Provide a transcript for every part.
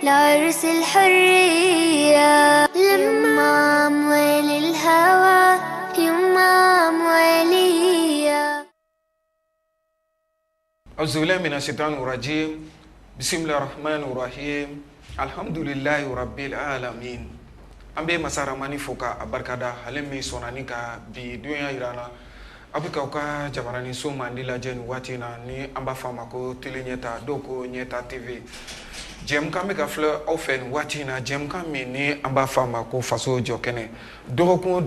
لعرس الحرية يمام ويل الهوى يمام ويليا. أعوذ بالله من الشيطان الرجيم. بسم الله الرحمن الرحيم. الحمد لله رب العالمين. Ambe masara mani foka abarkada halemi sonanika bi dunya irana abika uka jabarani so mandila jen watina ni amba fama ko telenyeta doko nyeta tv jem kame ka fle ofen watina jem kame ni amba fama ko faso jokene doko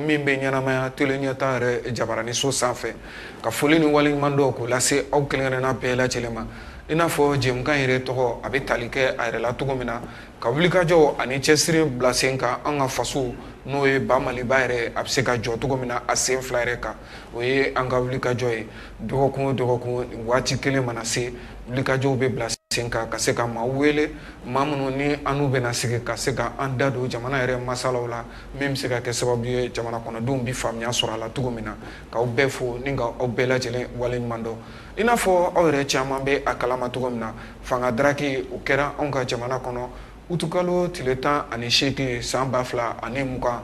mimbe nyana ma telenyeta re jabarani so sanfe ka folini wali mando ko lase au kelena na bela chelema ina fo jem kan yere to abe talike ayre la to gomina ka wulika jo ani chesiri blasenka anga faso no e ba mali ba yere abseka jo to gomina asen flare ka o ye anga wulika jo e doko wati kele manase wulika jo be blasenka ka se ka mawele mamuno ni anu be na sike ka se ka anda do jamana yere masalaw la même se ka ke sababu ye jamana kono dum bi famnya sura la to gomina ka o be fo ninga o be la jele wale mando ina fo awre chama be akalama to gomina fanga draki o kera onka jamana kono utukalo tileta ani sheki samba fla ani muka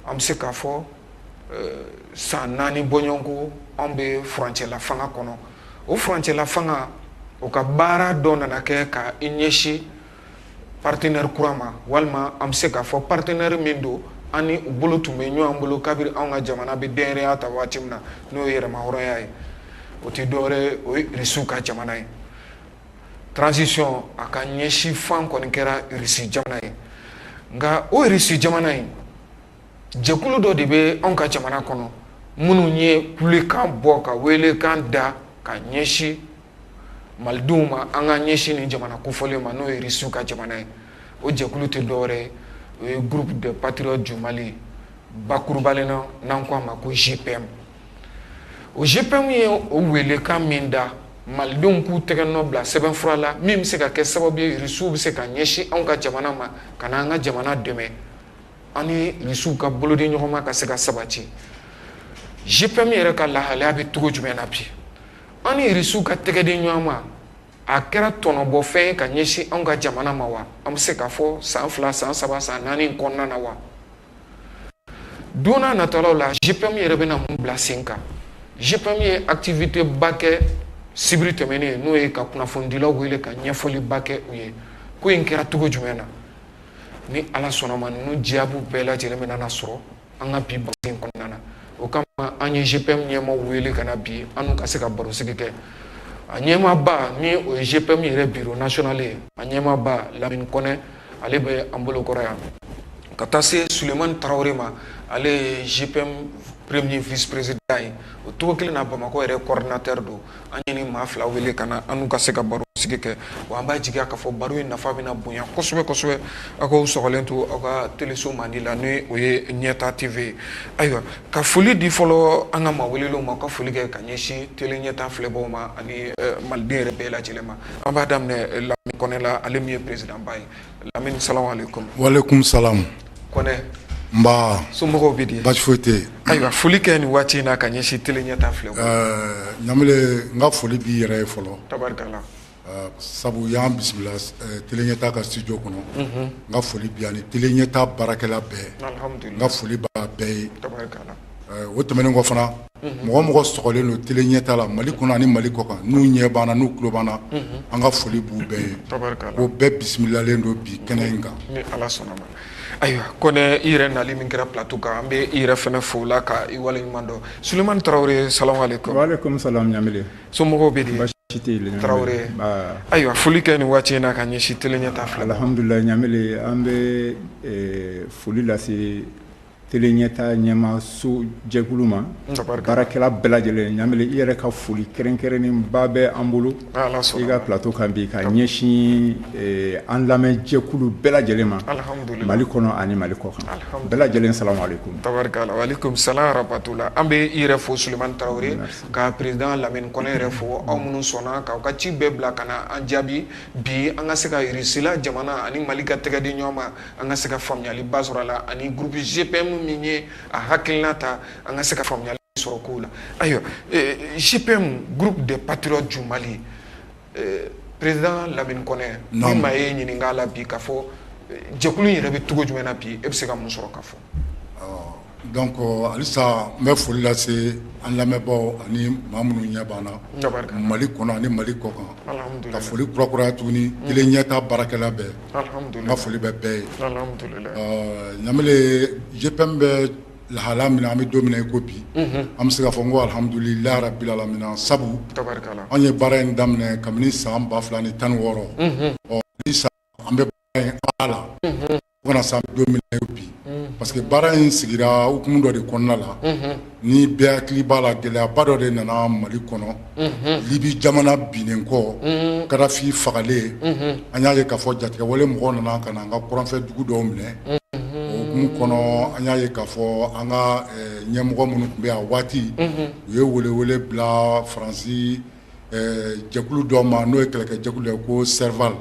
amse ka fo sa nani bonyongo ambe frontière la fanga kono o frontière la fanga o ka bara dona na ke ka inyeshi partenaire kurama walma amse ka fo partenaire mindo ani ubulu tumenyo ambulo kabir anga jamana be dere ata watimna no yere ma horo yayi o ti dore o risuka jamana yi transition aka nyeshi fan koni kera risi jamana yi nga o risi jamana yi jekulu do de be onka jamana kono munu nye kule kan boka wele kan da ka nyeshi malduma anga nyeshi ni jamana kufole ma no risuka jamana yi o jekulu te dore o groupe de patriotes du Mali bakurubalena nankwa ma ko GPM o GPM ye o wele kan minda maldum ku tegeno bla seben frala mim se ka ke sababu risu be se ka nyeshi onka jamana ma kana nga jamana deme ani risu ka bolodi nyoma ka se ka sabati GPM yere ka la hala be tugo jumena bi ani risu ka tegede nyoma akera tono bo fe ka nyeshi onka jamana ma wa am se ka fo san fla san saba san nani konna na wa dona natalo la GPM yere be na mun bla senka GPM ye activité baké sibiri temene no e ka kunafondila wele ka nyefoli baké uye ko inkera tugo jumena ni ala sonoma no diabu bela jelemena na soro anga bi basin konana o kama anye GPM nyema wele kana bi anu ka se ka baro sigike anyema ba ni o GPM yere bureau national anyema ba Lamine Kone ale be ambolo koraya katase Suleiman Traoré ma ale GPM premier vice-président o to kile na Bamako ere coordinateur do anyini ma fla wele kana anu ka se ka baro sigike wa amba jiga ka fo baro na fa bina bunya koswe ako sokolento aka teleso mandila ne o ye nyeta tv aywa ka foli di folo anga ma wele lo ma ka foli ke ka nyeshi tele nyeta flebo ma ani maldere be la chilema amba damne Lamine Kone la ale mi président bay Lamine salam alaykum wa alaykum salam Kone mba sumo bidi bajfote aywa foli ke ni wati na ka nyeshi tele nyeta flebo nyamle nga foli bi yere folo tabarkala sabu yan bismillah telenyeta ka studio kono nga foli bi ani telenyeta barakela be alhamdulillah nga foli ba be tabarkala o temene ngo fana mo sokole no telenyeta la mali kono ani mali koka nu nyebana nu klobana anga foli bu be tabarkala o be bismillah lendo bi kenenga ni ala sonama aywa Kone ire na limi kera plateau ka ambe ire fene fola ka iwale mando Suleiman Traoré salam alaykum wa alaykum salam nyamile so mo bedi bashitile Traoré aywa foli ke ni wati na ka nyeshi tele nyeta fla alhamdulillah nyamile ambe foli la si tele nyeta nyama su jeguluma barakela belajele nyamile ire ka foli kerenkere babe ambulu ala so iga plateau kan bi ka nyeshi an lamɛ jekulu belajele ma alhamdulillah mali kono ani mali ko kan belajele salam alaykum tabarkala wa alaykum salam rahmatullah ambe ire fo Suleiman Traoré ka président Lamine Kone ire fo amunu sona ka ci be bla kana an jabi bi anga se ka irisila jamana ani mali ka tegadi nyoma anga se ka famnyali basorala ani groupe GPM minye a hakilnata anga se ka famnyali sorokula ayo GPM groupe de patriotes du Mali président Lamine Koné ni ma ye ɲininka la bi k'a fɔ jɛkulu yɛrɛ bɛ cogo jumɛn na bi e bɛ se ka mun sɔrɔ k'a fɔ donc halisa n bɛ foli lase an lamɛnbaaw ani maa minnu ɲɛ b'an na Mali kɔnɔ ani Mali kɔ kan ka foli kurakuraya tuguni kelen ɲɛta baarakɛla bɛɛ n ka foli bɛ bɛɛ ye ɲamile GPM bɛ lahala min na an bɛ don min na i ko bi an bɛ se k'a fɔ n ko alhamdulilayi rabil alamina sabu an ye baara in daminɛ kabini san 2016 ni san an bɛ baara in ala la fo kana san don min na bi parce que baara in sigira hukumu dɔ de kɔnɔna la ni bɛɛ hakili b'a la gɛlɛyaba dɔ de nana Mali kɔnɔ Libi jamana binnen kɔ Kadafi fagalen an y'a ye k'a fɔ jatigɛwale mɔgɔw nana ka na an ka kuranfɛ dugu dɔw minɛ mun kɔnɔ an y'a ye k'a fɔ an ka ɲɛmɔgɔ minnu tun bɛ yan waati u ye welewele bila Faransi jɛkulu dɔ ma n'o ye kɛlɛkɛjɛkulu ye ko Serval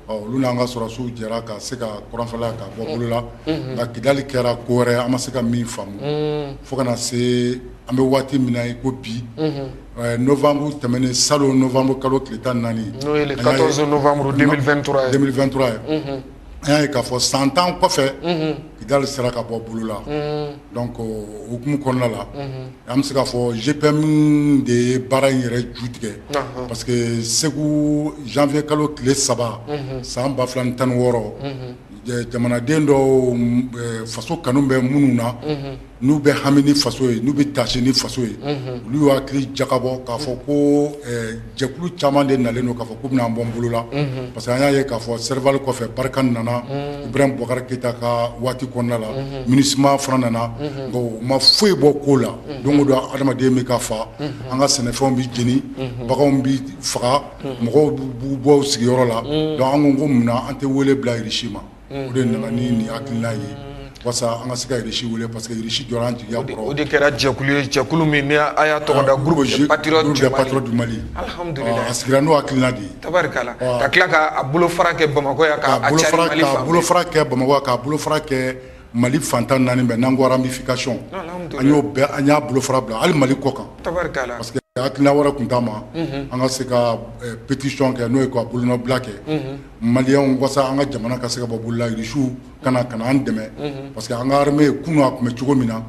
olu n'an ka sɔrɔsiw jɛra ka se ka kuranfɛla ka bɔ bolo la nka Kidali kɛra ko wɛrɛ an ma se ka min faamu fo kana se an bɛ waati min na i ko bi novembre tɛmɛnen salon novembre kalo tile 14 n'o ye le 14 novembre 2023 ye an y'a ye k'a fɔ san 10 kɔfɛ Kidali sera ka bɔ bolo la donc o hukumu kɔnɔna la an bɛ se k'a fɔ GPM de ye baara in yɛrɛ ju tigɛ parce que Segu janvier kalo tile 3 san 2016 jamanaden dɔw faso kanu bɛ minnu na n'u bɛ hami ni faso ye n'u bɛ tasi ni faso ye olu y'u hakili jakabɔ k'a fɔ ko jɛkulu caman de nalen don k'a fɔ k'u bɛna an bɔ n bolo la parce que an y'a ye k'a fɔ Serval kɔfɛ Barikani nana Ibrahim Boubacar Keita ka waati kɔnɔna la MINUSMA fana nana nka u ma foyi bɔ ko la don o don adamaden bɛ ka fa an ka sɛnɛfɛnw bɛ jeni baganw bɛ faga mɔgɔw b'u bɔ u sigiyɔrɔ la donc an ko munna an tɛ wele bila Irisi ma o de nana ni nin hakilina ye wasa an ka se ka Irisi wele parce que Irisi jɔra an jigiya kɔrɔ o de kɛra jɛkulu ye jɛkulu min ni a y'a tɔgɔ da groupe des patriotes du Mali alhamdulilayi a sigira n'o hakilina de ye tabarikala ka tila k'a bolofara kɛ Bamakɔ yan k'a cari Mali fan bɛɛ bolofara kɛ Bamakɔ k'a bolofara kɛ Mali fantan naani bɛɛ n'an ko ramification an y'o bɛɛ an y'a bolofara bila hali Mali kɔ kan tabarikala parce que hakilina wɛrɛ tun t'a ma an ka se ka pétition kɛ n'o ye ka bolonɔbila kɛ maliyɛnw wasa an ka jamana ka se ka bɔ bolola Irisiw kana an dɛmɛ parce que an ka armée kunu a tun bɛ cogo min na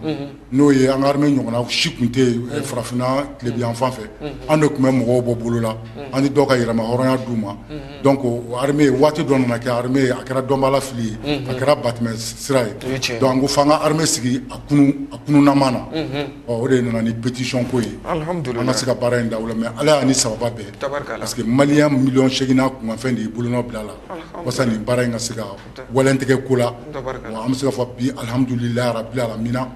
n'o ye an ka armée ɲɔgɔnna si tun tɛ yen farafinna tilebiyan fan fɛ an de tun bɛ mɔgɔw bɔ bolo la an ni dɔw ka yɛrɛma hɔrɔnya d'u ma donc o armée waati dɔ nana kɛ armée a kɛra dɔnbala fili ye a kɛra batɛmɛ sira ye donc an ko f'an ka armée sigi a kununama na o de nana ni pétition ko ye an ka se ka baara in dawula mais ala y'a ni sababa bɛɛ parce que maliyɛn miliyɔn 8 kunkanfɛn de ye bolonɔ bila la wasa nin baara in ka se ka walɛntigɛ ko la an bɛ se ka fɔ bi alhamdulilayi rabil alamina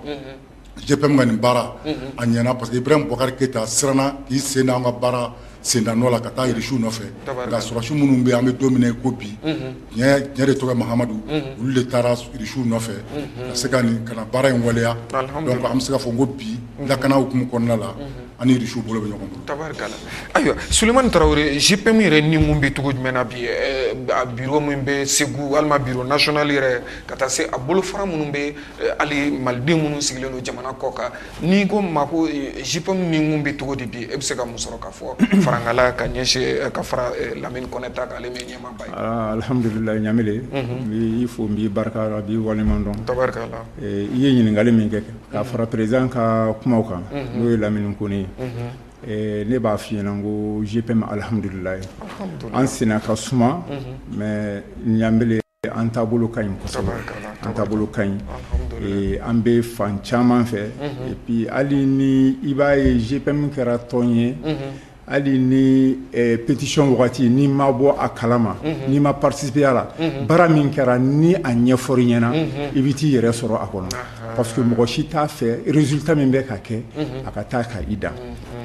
GPM ka nin baara a ɲɛna parce que Ibrahim Boubacar Keita siranna k'i sen da an ka baara sendannɔ la ka taa Irisiw nɔfɛ nka sɔrɔsi minnu bɛ yen an bɛ don min na i ko bi tiɲɛ de tɔgɔ Mahamadu olu de taara Irisiw nɔfɛ ka se ka na baara in waleya donc an bɛ se ka fɔ n ko bi lakana hukumu kɔnɔna la ani Irisiw bolo bɛ ɲɔgɔn bolo. Tabarikala ayiwa Sulemani Tarawele GPM yɛrɛ ni mun bɛ cogo jumɛn na bi a bureau min bɛ Segu walima bureau national yɛrɛ ka taa se a bolofara minnu bɛ hali maliden minnu sigilen don jamana kɔ kan n'i ko ma ko GPM ni mun bɛ cogo di bi e bɛ se ka mun sɔrɔ k'a fɔ farangala ka ɲɛsin ka fara Lamine Koné ta k'ale mɛ ɲɛmaaba ye. Alhamdulilayi Ɲamile n b'i fo n b'i barika la b'i waleɲuman dɔn. Tabarikala i ye ɲininkali min kɛ k'a fara président ka kumaw kan n'o ye Lamine Koné ye ne b'a f'i ɲɛna ko GPM alhamdulilayi an senna ka suma mais Ɲamile an taabolo ka ɲi kosɛbɛ an taabolo ka ɲi an bɛ fan caman fɛ et puis hali ni i b'a ye GPM kɛra tɔn ye hali ni pétition wagati n'i ma bɔ a kalama n'i ma participer a la baara min kɛra ni a ɲɛfɔri ɲɛna i bɛ t'i yɛrɛ sɔrɔ a kɔnɔ parce que mɔgɔ si t'a fɛ résultat min bɛ ka kɛ a ka taa ka i dan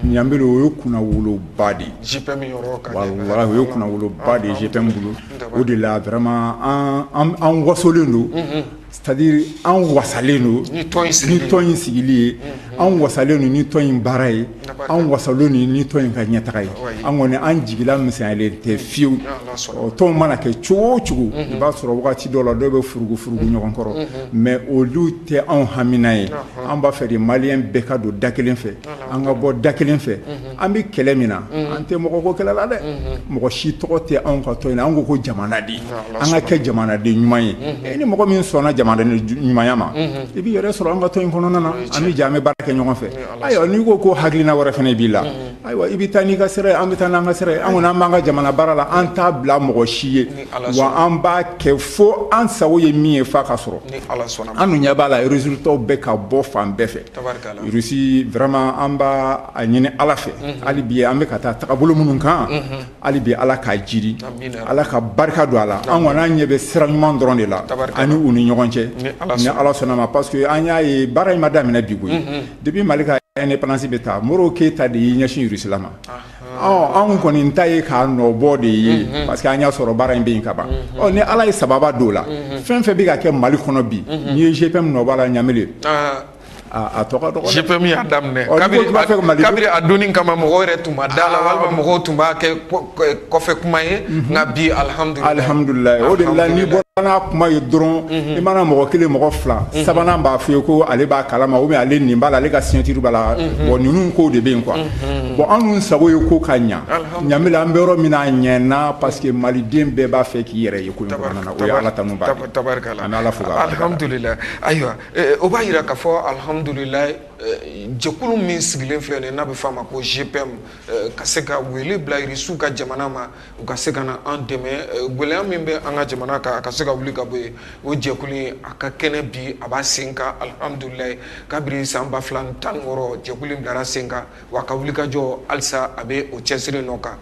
Ɲambele o ye kunnawoloba de ye walahi o ye kunnawoloba de ye GPM bolo o de la vraiment an wasolen don c'est-à-dire an wasalen don ni tɔn in sigili ye an wasalen don ni tɔn in baara ye an wasalen don ni tɔn in ka ɲɛtaga ye an kɔni an jigila misɛnyalen tɛ fiyewu tɔnw mana kɛ cogo o cogo i b'a sɔrɔ wagati dɔw la dɔw bɛ furugu ɲɔgɔn kɔrɔ mais olu tɛ anw hamina ye an b'a fɛ de maliyɛn bɛɛ ka don da kelen fɛ an ka bɔ da kelen fɛ an bɛ kɛlɛ min na an tɛ mɔgɔ ko kɛlɛ la dɛ mɔgɔ si tɔgɔ tɛ anw ka tɔn in na an ko jamanaden an ka kɛ jamanaden ɲuman ye ni mɔgɔ min sɔnna jamanaden ɲumanya ma i b'i yɛrɛ sɔrɔ an ka tɔn in kɔnɔna na an bɛ jɛ an bɛ baara kɛ ɲɔgɔn fɛ ayiwa n'i ko hakilina wɛrɛ fana b'i la ayiwa i bɛ taa n'i ka sira ye an bɛ taa n'an ka sira ye an kɔni an b'an ka jamana baara la an t'a bila mɔgɔ si ye wa an b'a kɛ fo an sago ye min ye f'a ka sɔrɔ an dun ɲɛ b'a la résultats bɛ ka bɔ fan bɛɛ fɛ Russie vraiment an b'a a ɲini Ala fɛ hali bi an bɛ ka taa tagabolo minnu kan hali bi Ala k'a jiri Ala ka barika don a la an kɔni an ɲɛ bɛ sira ɲuman dɔrɔn de la ani u ni ɲɔgɔn cɛ ni Ala sɔnna ma parce que an y'a ye baara in ma daminɛ bi koyi depuis Mali ka indépendance bɛ taa Modibo Keyita de y'i ɲɛsin Russie la ma anw kɔni ta ye k'a nɔbɔ de ye parce que an y'a sɔrɔ baara in bɛ yen ka ban ni Ala ye sababa don o la fɛn fɛn bɛ ka kɛ Mali kɔnɔ bi n'i ye GPM nɔbɔ a la Ɲamele a tɔgɔ dɔgɔ GPM y'a daminɛ kabiri a donni kama mɔgɔw yɛrɛ tun ma da la walima mɔgɔw tun b'a kɛ kɔfɛ kuma ye nka bi alihamudulilayi o de la n'i bɔra n'a kuma ye dɔrɔn i mana mɔgɔ kelen mɔgɔ fila sabanan b'a f'i ye ko ale b'a kalama ou bien ale nin b'a la ale ka signature b'a la bon ninnu kow de bɛ yen quoi bon an dun sago ye ko ka ɲa Ɲamele an bɛ yɔrɔ min na a ɲɛna parce que maliden bɛɛ b'a fɛ k'i yɛrɛ ye ko in kɔnɔna na o ye Ala tanu b'a ye tabarikala an bɛ Ala fo k'a barika alhamdulilayi ayiwa o b'a yira k'a fɔ alhamdulilayi jɛkulu min sigilen filɛ nin n'a bɛ f'a ma ko GPM ka se ka wele bila Irisiw ka jamana ma u ka se ka na an dɛmɛ gɛlɛya min bɛ an ka jamana kan a ka se ka wuli ka bɔ yen o jɛkulu in a ka kɛnɛ bi a b'a sen kan alhamdulilayi kabiri san 2016 jɛkulu in bilara sen kan wa a ka wuli ka jɔ halisa a bɛ o cɛsiri nɔ kan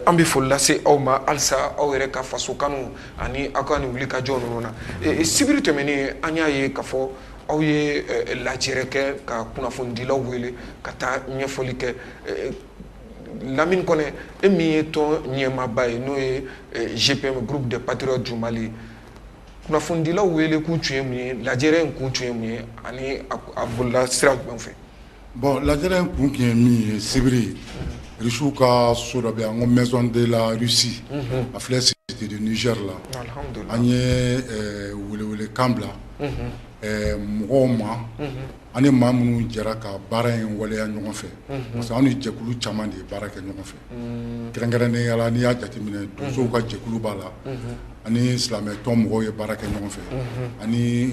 an bɛ foli lase aw ma halisa aw yɛrɛ ka faso kanu ani aw ka nin wuli ka jɔ ninnu na sibiri tɛmɛnen an y'a ye k'a fɔ aw ye lajɛrɛ kɛ ka kunnafonidilaw wele ka taa ɲɛfɔli kɛ Lamine Kɔnɛ e min ye tɔn ɲɛmaaba ye n'o ye GPM groupe des patriotes du Mali kunnafonidilaw wele kun tun ye mun ye lajɛrɛ in kun tun ye mun ye ani a bolila sira jumɛn fɛ bon lajɛrɛ in kun tun ye min ye sibiri Irisiw ka so dɔ bɛ yen an ko maison de la Russie a filɛ cité du Niger la an ye welewelekan bila mɔgɔw ma ani maa minnu jɛra ka baara in waleya ɲɔgɔn fɛ parce que an ni jɛkulu caman de ye baara kɛ ɲɔgɔn fɛ kɛrɛnkɛrɛnnenya la n'i y'a jateminɛ donsow ka jɛkulu b'a la ani silamɛtɔn mɔgɔw ye baara kɛ ɲɔgɔn fɛ ani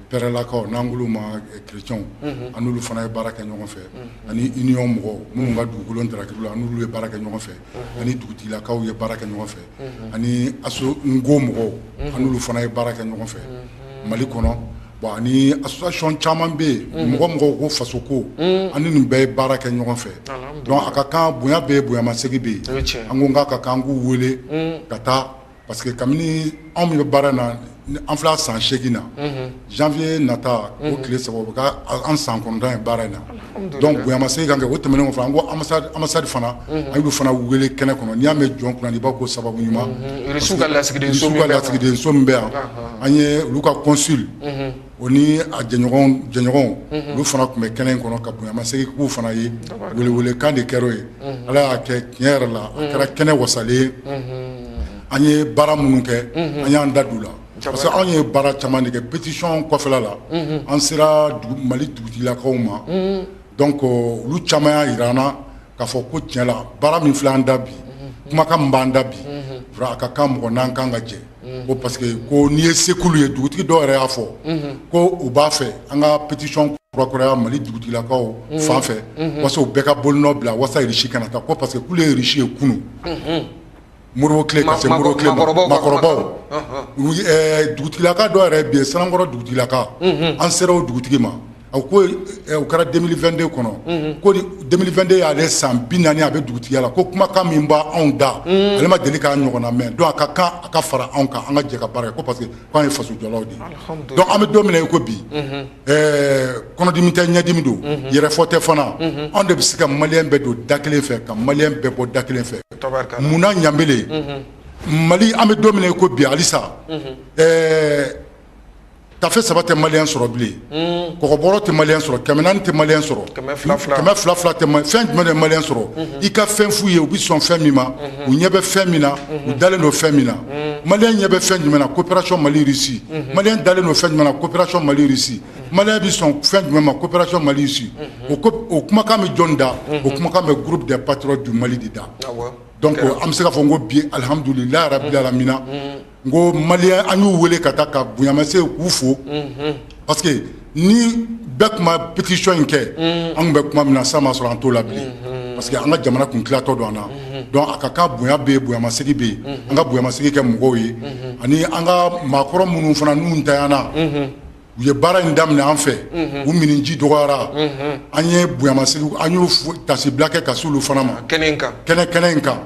pɛrɛlakaw n'an k'olu ma chrétiens an n'olu fana ye baara kɛ ɲɔgɔn fɛ ani union mɔgɔw minnu ka dugukolo ntarakilo la an n'olu ye baara kɛ ɲɔgɔn fɛ ani dugutigilakaw ye baara kɛ ɲɔgɔn fɛ ani aso ngo mɔgɔw an n'olu fana ye baara kɛ ɲɔgɔn fɛ Mali kɔnɔ bon ani association caman bɛ yen mɔgɔ ko faso ko ani nin bɛɛ ye baara kɛ ɲɔgɔn fɛ donc a ka kan bonya bɛ yen bonyamasegin bɛ yen an ko k'a ka kan an k'u wele ka taa parce que kabini anw min bɛ baara in na an filɛ san 8 na janvier nata o tile 3 o bɛ k'an san 9 ye baara in na donc bonyamasegin kan kɛ o tɛmɛnen kɔfɛ an ko ambassade fana an y'olu fana wele kɛnɛ kɔnɔ n'i y'a mɛn jɔn kunna i b'a ko sababu ɲuman Irisiw ka lasigiden so min bɛ yan an ye olu ka consul o ni a jɛɲɔgɔnw olu fana tun bɛ kɛnɛ in kɔnɔ ka bonyamasegin k'u fana ye welewelekan de kɛra o ye Ala y'a kɛ tiɲɛ yɛrɛ la a kɛra kɛnɛ wasalen ye an ye baara minnu kɛ an y'an da d'u la parce que anw ye baara caman de kɛ pétition kɔfɛla la an sera Mali dugutigilakaw ma donc olu caman y'a jira an na k'a fɔ ko tiɲɛ la baara min filɛ an da bi kumakan min b'an da bi a ka kan mɔgɔ n'an kan ka jɛ ko parce que ko n'i ye sekulu ye dugutigi dɔw yɛrɛ y'a fɔ ko u b'a fɛ an ka pétition kurakuraya Mali dugutigilakaw fan fɛ wasa u bɛɛ ka bolonɔ bila wasa Irisi kana taa ko parce que k'olu ye Irisi ye kunun Modibo tile ka se Modibo tile makɔrɔbaw dugutigilaka dɔw yɛrɛ bɛ yen Sanankɔrɔ dugutigilaka an sera o dugutigi ma a ko o kɛra 2022 kɔnɔ ko 2022 y'ale san 40 a bɛ dugutigiya la ko kumakan min b'anw da ale ma deli k'a ɲɔgɔnna mɛn donc a ka kan a ka fara anw kan an ka jɛ ka baara kɛ ko parce que k'an ye faso jɔlaw de ye donc an bɛ don min na i ko bi kɔnɔdimi tɛ ɲɛdimi don yɛrɛfɔ tɛ fana anw de bɛ se ka maliyɛn bɛɛ don da kelen fɛ ka maliyɛn bɛɛ bɔ da kelen fɛ munna Ɲamele Mali an bɛ don min na i ko bi halisa tafe saba tɛ malien sɔrɔ bilen kɔgɔbɔrɔ tɛ malien sɔrɔ kɛmɛ naani tɛ malien sɔrɔ kɛmɛ fila tɛ fɛn jumɛn de malien sɔrɔ i ka fɛn f'u ye u bi sɔn fɛn min ma u ɲɛ bɛ fɛn min na u dalen don fɛn min na malien ɲɛ bɛ fɛn jumɛn na coopération Mali Russie malien dalen don fɛn jumɛn na coopération Mali Russie malien bi sɔn fɛn jumɛn ma coopération Mali Russie o kumakan bɛ jɔn da o kumakan bɛ groupe des patriotes du Mali de da donc an bɛ se ka fɔ n ko bi alhamdulilahi rabbil alamina n ko malien an y'u wele ka taa ka bonyamasegin k'u fo parce que ni bɛɛ tun ma pétition in kɛ an tun bɛ kuma min na sa ma sɔrɔ an t'o la bilen parce que an ka jamana kun tilatɔ don an na donc a ka kan bonya bɛ yen bonyamasegin bɛ yen an ka bonyamasegin kɛ mɔgɔw ye ani an ka maakɔrɔ minnu fana n'u ntanyana u ye baara in daminɛ an fɛ u miniji dɔgɔyara an ye bonyamasegin an y'u tasibila kɛ ka s'olu fana ma kɛnɛ in kan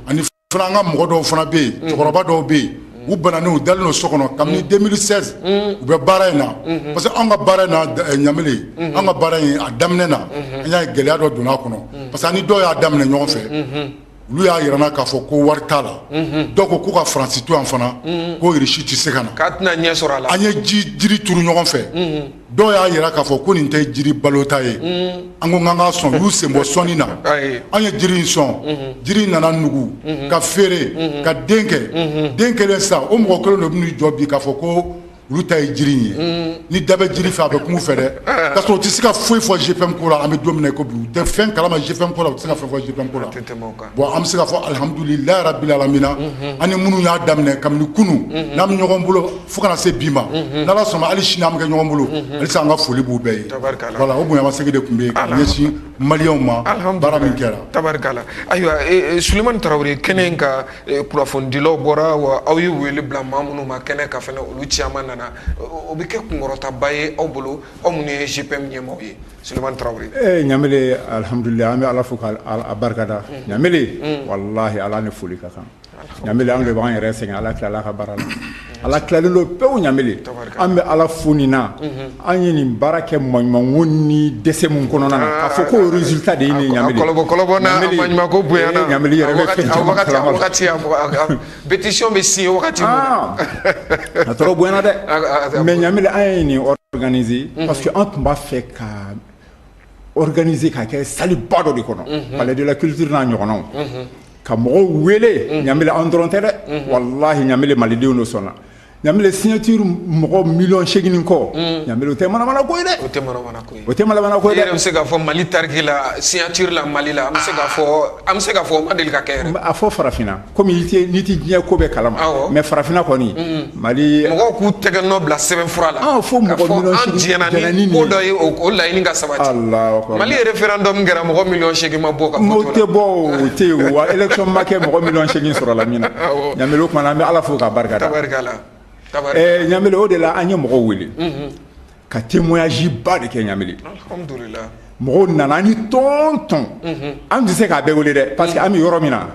ani fana an ka mɔgɔ dɔw fana bɛ yen cɛkɔrɔba dɔw bɛ yen u banana u dalen don so kɔnɔ kabini 2016 u bɛ baara in na parce que an ka baara in na ɲamile an ka baara in a daminɛ na an y'a gɛlɛya dɔ donna a kɔnɔ parce que ani dɔw y'a daminɛ ɲɔgɔn fɛ olu y'a yirana k'a fɔ ko wari t'a la dɔw ko ka Faransi to yan fana ko Russie tɛ se ka na k'a tɛna ɲɛ sɔrɔ a la an ye jiri turu ɲɔgɔn fɛ dɔw y'a yira k'a fɔ ko nin tɛ jiri balota ye an ko k'an ka sɔn y'u sen bɔ sɔnni na an ye jiri in sɔn jiri nana nugu ka feere ka den kɛ den kɛlen sisan o mɔgɔ kelen de bɛ n'u jɔ bi k'a fɔ ko olu ta ye jiri in ye ni da bɛ jiri fɛ a bɛ kun fɛ dɛ k'a sɔrɔ u tɛ se ka foyi fɔ GFM ko la an bɛ don min na i ko bi u tɛ fɛn kalama GFM ko la u tɛ se ka fɛn fɔ GFM ko la bon an bɛ se ka fɔ alhamdulilahi rabbil alamina an ni minnu y'a daminɛ kabini kunu n'an bɛ ɲɔgɔn bolo fo kana se bi ma n'Ala sɔnna hali sini an bɛ kɛ ɲɔgɔn bolo halisa an ka foli b'u bɛɛ ye voilà o bonyamasegin de tun bɛ yen ka ɲɛsin maliyɛnw ma baara min kɛra tabarikala ayiwa Sulemani Tarawele kɛnɛ in ka kunnafonidilaw bɔra wa aw ye wele bila maa minnu ma kɛnɛ ka fɛnɛ olu caman nana o bɛ kɛ kunkɔrɔtaba ye aw bolo aw minnu ye GPM ɲɛmaaw ye Sulemani Tarawele ɲamele alhamdulilayi an bɛ Ala fo k'a barikada ɲamele walahi Ala ni foli ka kan ɲamele an de b'an yɛrɛ sɛgɛn Ala tilala ka baara la Ala tilalen don pewu ɲamele an bɛ Ala fo nin na an ye nin baara kɛ maɲumanko ni dɛsɛ min kɔnɔna na k'a fɔ ko résultat de ye nin ɲamele kɔlɔbɔ na maɲumanko bonyana ɲamele yɛrɛ bɛ fɛn caman kalama wagati pétition bɛ signé wagati min a tɔrɔ bonyana dɛ mais ɲamele an ye nin organiser parce que an tun b'a fɛ ka organiser ka kɛ salle ba dɔ de kɔnɔ palais de la culture n'a ɲɔgɔnnaw ka mɔgɔw wele ɲamele an dɔrɔn tɛ dɛ walahi ɲamele malidenw de sɔnna ɲamele signature mɔgɔ 8,8 kɔ ɲamele o tɛ manamana ko ye dɛ o tɛ manamana ko ye dɛ yɛrɛ bɛ se k'a fɔ Mali tariki la signature la Mali la an bɛ se k'a fɔ o ma deli ka kɛ yɛrɛ a fɔ farafinna komi n'i tɛ diɲɛ ko bɛɛ kalama mais farafinna kɔni Mali mɔgɔw k'u tɛgɛ nɔ bila sɛbɛnfura la fo mɔgɔ 8,8 an diɲɛna ni ko dɔ ye o laɲini ka sabati Mali référendum kɛra mɔgɔ 8,8 ma bɔ ka fɔ o tɛ bɔ o tɛ yen wa élection ma kɛ mɔgɔ 8,8 sɔrɔ la min na ɲamele o kumana an bɛ Ala fo k'a barikada ɲamele o de la an ye mɔgɔw wele ka témoignage ba de kɛ ɲamele alhamdulillah mɔgɔw nana ni tɔn an tɛ se k'a bɛɛ wele dɛ parce que an bɛ yɔrɔ min na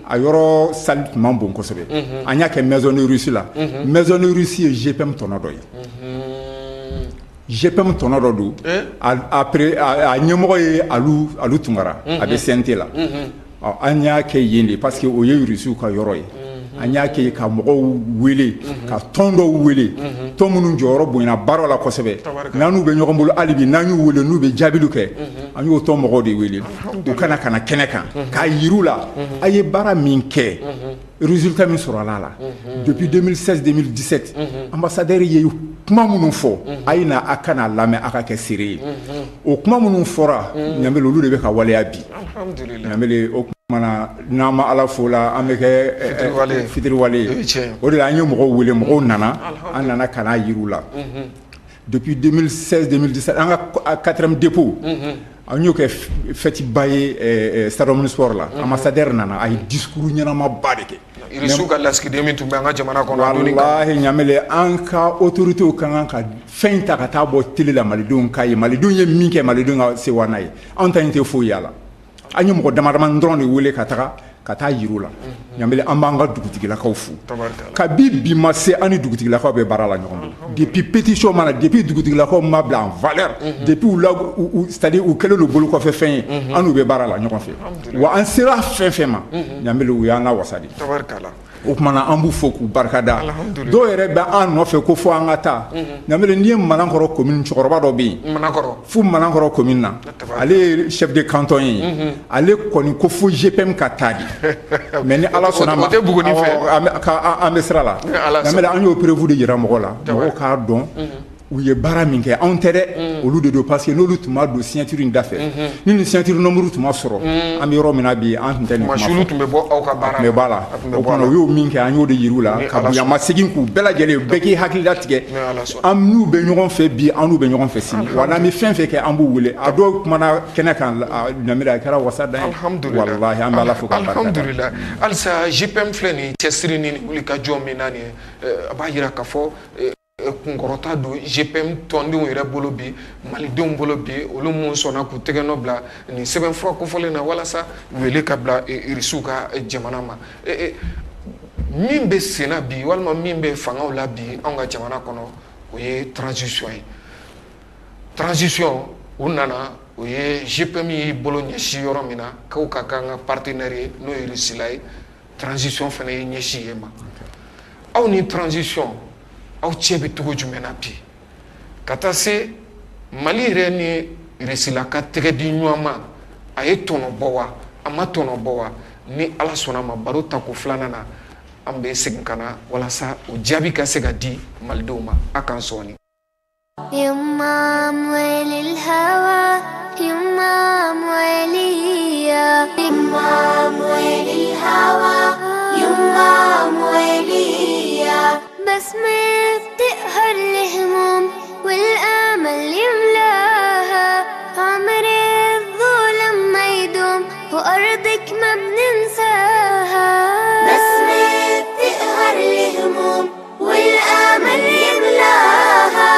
a yɔrɔ salle tun man bon kosɛbɛ an y'a kɛ maison de Russie la maison de Russie ye GPM tɔnɔ dɔ ye GPM tɔnɔ dɔ don après a ɲɛmɔgɔ ye Alu Tunkara a bɛ CNT la an y'a kɛ yen de parce que o ye Russiw ka yɔrɔ ye an y'a kɛ ka mɔgɔw wele ka tɔn dɔw wele tɔn minnu jɔyɔrɔ bonyana baara la kosɛbɛ n'an bɛ ɲɔgɔn bolo hali bi n'an y'u wele n'u bɛ jaabili kɛ an y'o tɔn mɔgɔw de wele u kana kɛnɛ kan k'a yir'u la a ye baara min kɛ résultat min sɔrɔ a la depuis 2016-2017 ambassadeur ye kuma minnu fɔ a ye na a kana lamɛn a ka kɛ seere ye o kuma minnu fɔra ɲamele olu de bɛ ka waleya bi ɲamele o kumana n'an ma Ala fo la an bɛ kɛ fitiriwale ye o de la an ye mɔgɔw wele mɔgɔw nana an nana ka n'a yir'u la depuis 2016-2017 an ka 4e dépôt an y'o kɛ fêtiba ye stade omnisport la ambassadeur nana a ye discours ɲɛnama ba de kɛ Irisiw ka lasigiden min tun bɛ an ka jamana kɔnɔ walahi ɲamele an ka autorités ka kan ka fɛn ta ka taa bɔ télé la malidenw k'a ye malidenw ye min kɛ malidenw ka sewa n'a ye an ta in tɛ foyi y'a la an ye mɔgɔ damadama dɔrɔn de wele ka taa yir'u la ɲamele an b'an ka dugutigilakaw fo kabi bi ma se an ni dugutigilakaw bɛ baara la ɲɔgɔn bolo depuis pétition mana depuis dugutigilakaw ma bila en valeur depuis c'est-à-dire u kɛlen don bolo kɔfɛ fɛn ye an n'u bɛ baara la ɲɔgɔn fɛ wa an sera fɛn fɛn ma ɲamele u y'an lawasa de o kumana an b'u fo k'u barikada dɔw yɛrɛ bɛ an nɔfɛ ko fo an ka taa ɲamele n'i ye Manankɔrɔ commune cɛkɔrɔba dɔ bɛ yen fu Manankɔrɔ commune na ale ye chef de canton ye ale kɔni ko fo GPM ka taa di mais ni Ala sɔnna ma an bɛ sira la ɲamele an y'o prévu de yira mɔgɔw la mɔgɔw k'a dɔn u ye baara min kɛ anw tɛ dɛ olu de don parce que n'olu tun b'a don signature in da fɛ ni nin signature nombre tun ma sɔrɔ an bɛ yɔrɔ min na bi an tun tɛ nin kuma fɔ tun bɛ bɔ aw ka baara tun bɛ b'a la o kumana u y'o min kɛ an y'o de yir'u la ka bonya segin k'u bɛɛ lajɛlen bɛɛ k'i hakili latigɛ an n'u bɛ ɲɔgɔn fɛ bi an n'u bɛ ɲɔgɔn fɛ sini wa n'an bɛ fɛn fɛn kɛ an b'u wele a dɔw kumana kɛnɛ kan Ɲamele a kɛra wasa dan ye walahi an bɛ Ala fo ka barika da alhamdulillah halisa GPM filɛ nin cɛsiri ni wulikajɔ min na nin a b'a yira k'a fɔ kunkɔrɔta don GPM tɔndenw yɛrɛ bolo bi malidenw bolo bi olu mun sɔnna k'u tɛgɛ nɔ bila nin sɛbɛnfura kofɔlen na walasa wele ka bila irisiw ka jamana ma min bɛ senna bi walima min bɛ fangaw la bi anw ka jamana kɔnɔ o ye transition ye transition u nana o ye GPM y'i bolo ɲɛsin yɔrɔ min na k'o ka k'an ka partenaire ye n'o ye Irisila ye transition fana ye ɲɛsin yen ma aw ni transition aw cɛ bɛ cogo jumɛn na bi ka taa se Mali yɛrɛ ni Irisila ka tɛgɛ di ɲɔgɔn ma a ye tɔnɔ bɔ wa a ma tɔnɔ bɔ wa ni Ala sɔnna ma baro tako filanan na an bɛ segin ka na walasa o jaabi ka se ka di malidenw ma a k'an sɔni يمام وللهوى يمام وليا يمام وللهوى يمام وليا بسمة تقهر الهموم والآمل يملاها عمر الظلم ما يدوم وأرضك ما بننساها بسمة تقهر الهموم والآمل يملاها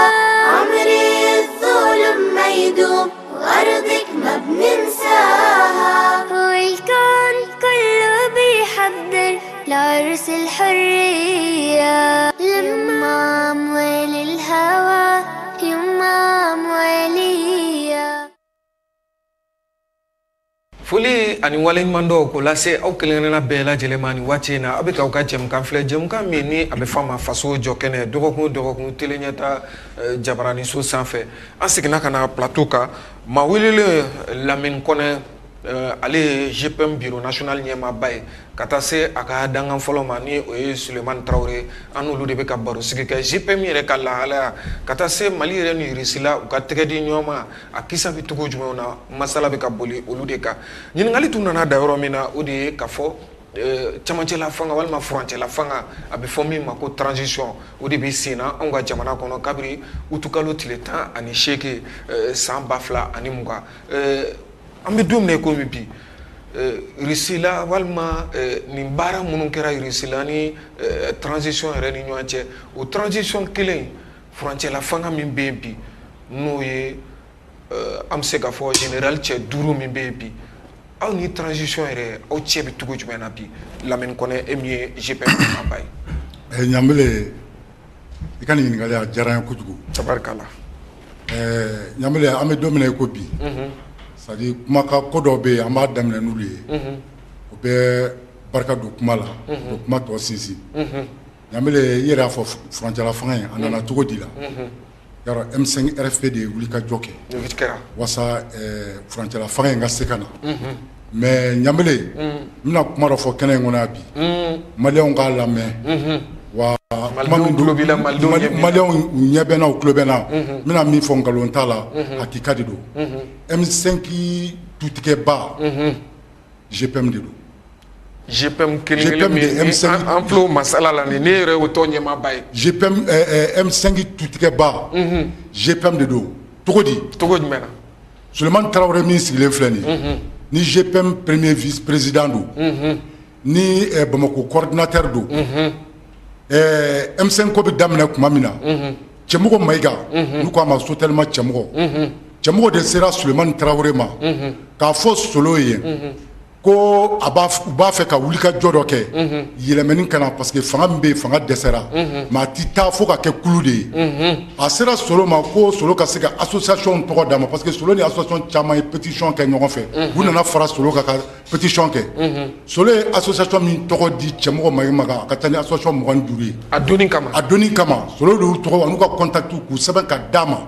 عمر الظلم ما يدوم وأرضك ما بننساها والكون كله بيحضر لعرس الحرية يمام وللهوى يمام وليا foli ani waleɲuman dɔw ko lase aw kelenkelenna bɛɛ lajɛlen ma ni waati in na a bɛ k'aw ka jɛmukan filɛ jɛmukan min ni a bɛ f'a ma faso jɔ kɛnɛ dɔgɔkun dɔgɔkun teleɲɛta jabaraniso sanfɛ an seginna ka na plateau kan maa welelen Lamini Kɔnɛ ale ye GPM bureau national ɲɛmaaba ye ka taa se a ka dangan fɔlɔ ma ni o ye Sulemani Tarawele an n'olu de bɛ ka baro sigi kɛ GPM yɛrɛ ka lahalaya ka taa se Mali yɛrɛ ni Irisila u ka tɛgɛ di ɲɔgɔn ma a kisa bɛ cogo jumɛnw na masala bɛ ka boli olu de kan ɲininkali tun nana da yɔrɔ min na o de ye k'a fɔ camancɛla fanga walima furancɛla fanga a bɛ fɔ min ma ko transition o de bɛ sen na anw ka jamana kɔnɔ kabiri utukalo tile 18 san 2020 an bɛ don min na komi bi Irisila walima nin baara minnu kɛra Irisila ni transition yɛrɛ ni ɲɔgɔn cɛ o transition kelen furancɛla fanga min bɛ yen bi n'o ye an bɛ se k'a fɔ général cɛ 5 min bɛ yen bi aw ni transition yɛrɛ aw cɛ bɛ cogo jumɛn na bi Lamini Kɔnɛ e min ye GPM ɲɛmaaba ye. Ɲamele i ka nin ɲininkali a diyara n ye kojugu. Tabarikala. Ɲamele an bɛ don min na i ko bi. C'est-à-dire kumakan ko dɔw bɛ yen an b'a daminɛ n'olu ye o bɛ barika don kuma la o kuma tɔ sinsin Ɲamele i yɛrɛ y'a fɔ furancɛla fanga in a nana cogo di la yarɔ M5 RFP de ye wulikajɔ kɛ walasa furancɛla fanga in ka se ka na mais Ɲamele n bɛna kuma dɔ fɔ kɛnɛ in kɔnɔ yan bi maliyɛnw k'a lamɛn wa maliyɛnw ɲɛ bɛ n na u tulo bɛ n na n bɛna min fɔ nkalon t'a la hakika de don M5 tutigɛba GPM de don GPM kelen min an filɛ masala la ni ne yɛrɛ o tɔ ɲɛmaaba ye GPM M5 tutigɛba GPM de don cogo di cogo jumɛn na Sulemani Tarawele min sigilen filɛ nin ni GPM premier vice président don ni Bamako coordinateur don M5 ko bɛ daminɛ tuma min na Cɛmɔgɔ Mayiga n'u k'a ma Sotelma Cɛmɔgɔ de sera Sulemani Tarawele ma k'a fɔ Solo ye ko ko u b'a fɛ ka wuli ka jɔ dɔ kɛ yɛlɛmɛni kana parce que fanga min bɛ yen fanga dɛsɛra mais a ti taa fo ka kɛ kulu de ye a sera Solo ma ko Solo ka se ka association tɔgɔ d'a ma parce que Solo ni association caman ye pétition kɛ ɲɔgɔn fɛ u nana fara Solo ka pétition kɛ Solo ye association min tɔgɔ di cɛmɔgɔ Mayiga a ka taa ni association 25 ye a donni kama Solo de y'u tɔgɔ n'u ka contact k'u sɛbɛn ka d'a ma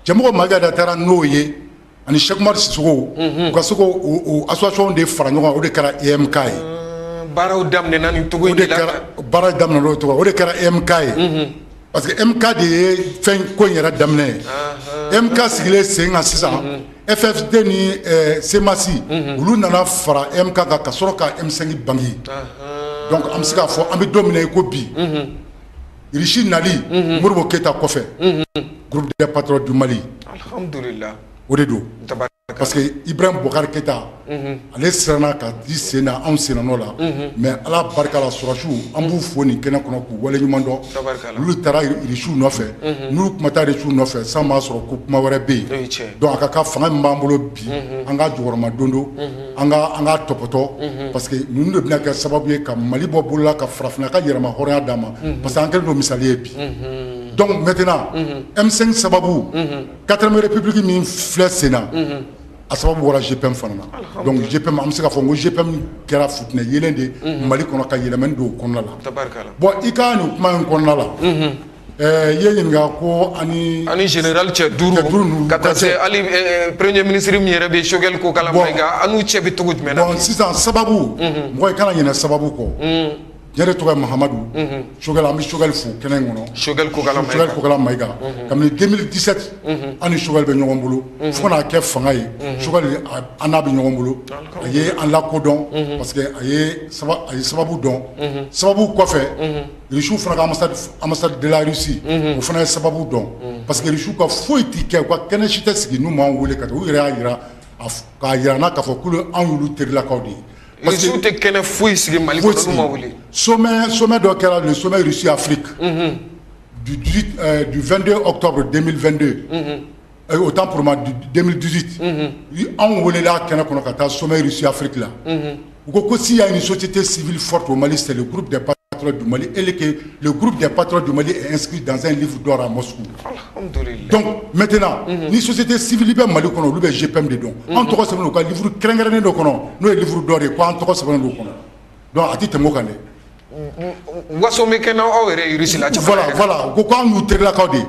cɛmɔgɔ Mayiga da taara n'o ye ani Cheikh Umar Sissogo u ka se k'o association de fara ɲɔgɔn kan o de kɛra EMK ye baaraw daminɛna nin cogo in de la baara daminɛna n'o cogo o de kɛra EMK ye parce que MK de ye fɛn ko in yɛrɛ daminɛ ye MK sigilen sen kan sisan FFD ni CEMAS olu nana fara MK kan ka sɔrɔ ka M5 bangi donc an bɛ se k'a fɔ an bɛ don min na i ko bi Rishi nali Modibo Keyita kɔfɛ groupe des patrons du Mali alhamdulillah o de don parce que Ibrahim Boubacar Keïta ale siranna ka di sen na anw sennanɔ la mais Ala barika la Surasiw an b'u fo nin kɛnɛ kɔnɔ k'u waleɲuman dɔn olu taara Irisiw nɔfɛ n'u kuma taa Irisiw nɔfɛ san b'a sɔrɔ ko kuma wɛrɛ bɛ yen donc a ka fanga min b'an bolo bi an ka jɔyɔrɔma dondo an ka tɔpɔtɔ parce que ninnu de bɛna kɛ sababu ye ka Mali bɔ bolola ka farafinna ka yɛrɛma hɔrɔnya d'a ma parce que an kɛlen don misali ye bi donc maintenant M5 sababu 4ème république min filɛ sen na a sababu bɔra GPM fana na donc GPM an bɛ se k'a fɔ n ko GPM kɛra futinɛ yelen de Mali kɔnɔ ka yɛlɛmani don o kɔnɔna la bon i ka nin kuma in kɔnɔna la i ye ɲininka ko ani général cɛ duuru ka taa se hali premier ministre min yɛrɛ bɛ Choguel Kokala Mayiga an n'u cɛ bɛ cogo jumɛn na bon sisan sababu mɔgɔ i kana ɲinɛ sababu kɔ ne yɛrɛ tɔgɔ ye Mahamadu Choguel an bɛ Choguel fo kɛnɛ in kɔnɔ Choguel Kokala Mayiga kabini 2017 an ni Choguel bɛ ɲɔgɔn bolo fo kana kɛ fanga ye Choguel an n'a bɛ ɲɔgɔn bolo a ye an lakodɔn parce que a ye sababu dɔn sababu kɔfɛ Irisiw fana ka ambassade de la Russie o fana ye sababu dɔn parce que Irisiw ka foyi ti kɛ u ka kɛnɛ si tɛ sigi n'u m'an wele ka taa u yɛrɛ y'a yira k'a yira n'a k'a fɔ k'olu anw y'olu terilakaw de ye Irisiw tɛ kɛnɛ foyi sigi Mali kɔnɔ n'u ma wele sommet dɔ kɛra le sommet Russie Afrique du 22 octobre 2022 autant pour moi du 2018 anw welela kɛnɛ kɔnɔ ka taa sommet Russie Afrique la u ko s'il y a une société civile forte au Mali c'est le groupe des patrons du Mali et que le groupe des patrons du Mali est inscrit dans un livre d'or à Moscou. Donc maintenant ni société civile bɛ Mali kɔnɔ olu bɛ GPM de dɔn an tɔgɔ sɛbɛnnen u ka livre kɛrɛnkɛrɛnnen dɔ kɔnɔ n'o ye livre d'or ye ko an tɔgɔ sɛbɛnnen do kɔnɔ donc a ti tɛmɛ o kan dɛ waso bɛ kɛ n'aw yɛrɛ Irisi la voilà ko an y'u terilakaw de ye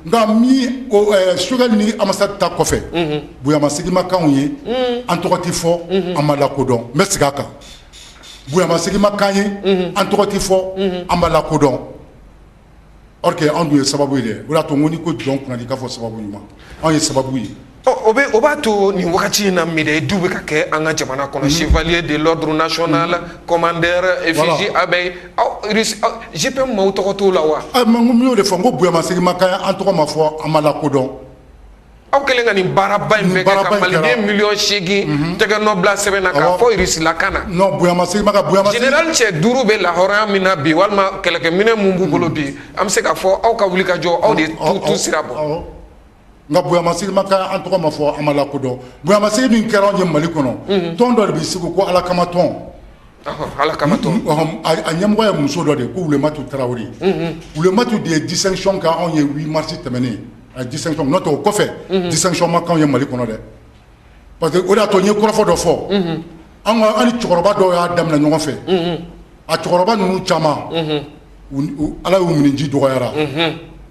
nka min Choguel ni ambassade ta kɔfɛ bonyamasegin ye an tɔgɔ ti fɔ an ma lakodɔn n bɛ segin a kan bonyamasegin ma kan ye an tɔgɔ ti fɔ an ma lakodɔn or que anw dun ye sababu ye dɛ o de y'a to n ko n'i ko jɔn kunna i k'a fɔ sababu ɲuman anw ye sababu ye o b'a to nin wagati in na médaille bɛ ka kɛ an ka jamana kɔnɔ chevalier de l'ordre national commandeur effigie abeille GPM maaw tɔgɔ t'o la wa n y'o de fɔ n ko bonyamasegin ma kan ye an tɔgɔ ma fɔ an ma lakodɔn aw kɛlen ka nin baaraba in bɛɛ kɛ ka maliden miliyɔn 8 tɛgɛ nɔ bila sɛbɛn na k'a fɔ Irisilakan na non bonyamasegin ma kan général cɛ 5 bɛ lahɔrɔnya min na bi walima kɛlɛkɛminɛ mun b'u bolo bi an bɛ se k'a fɔ aw ka wuli ka jɔ aw de tu sira bɔ nka bonyamasegin ma kan an tɔgɔ ma fɔ an ma lakodɔn bonyamasegin min kɛra anw ye Mali kɔnɔ tɔn dɔ de bɛ segu ko Alakama tɔn a ɲɛmɔgɔ ye muso dɔ de ko Wulematu Tarawele Wulematu de ye distinction kɛ anw ye 8 mars tɛmɛnen a distinction n'o tɛ o kɔfɛ distinction ma k'anw ye Mali kɔnɔ dɛ parce que o de y'a to n ye kɔrɔfɔ dɔ fɔ an ni cɛkɔrɔba dɔw y'a daminɛ ɲɔgɔn fɛ a cɛkɔrɔba ninnu caman Ala y'u minɛ ji dɔgɔyara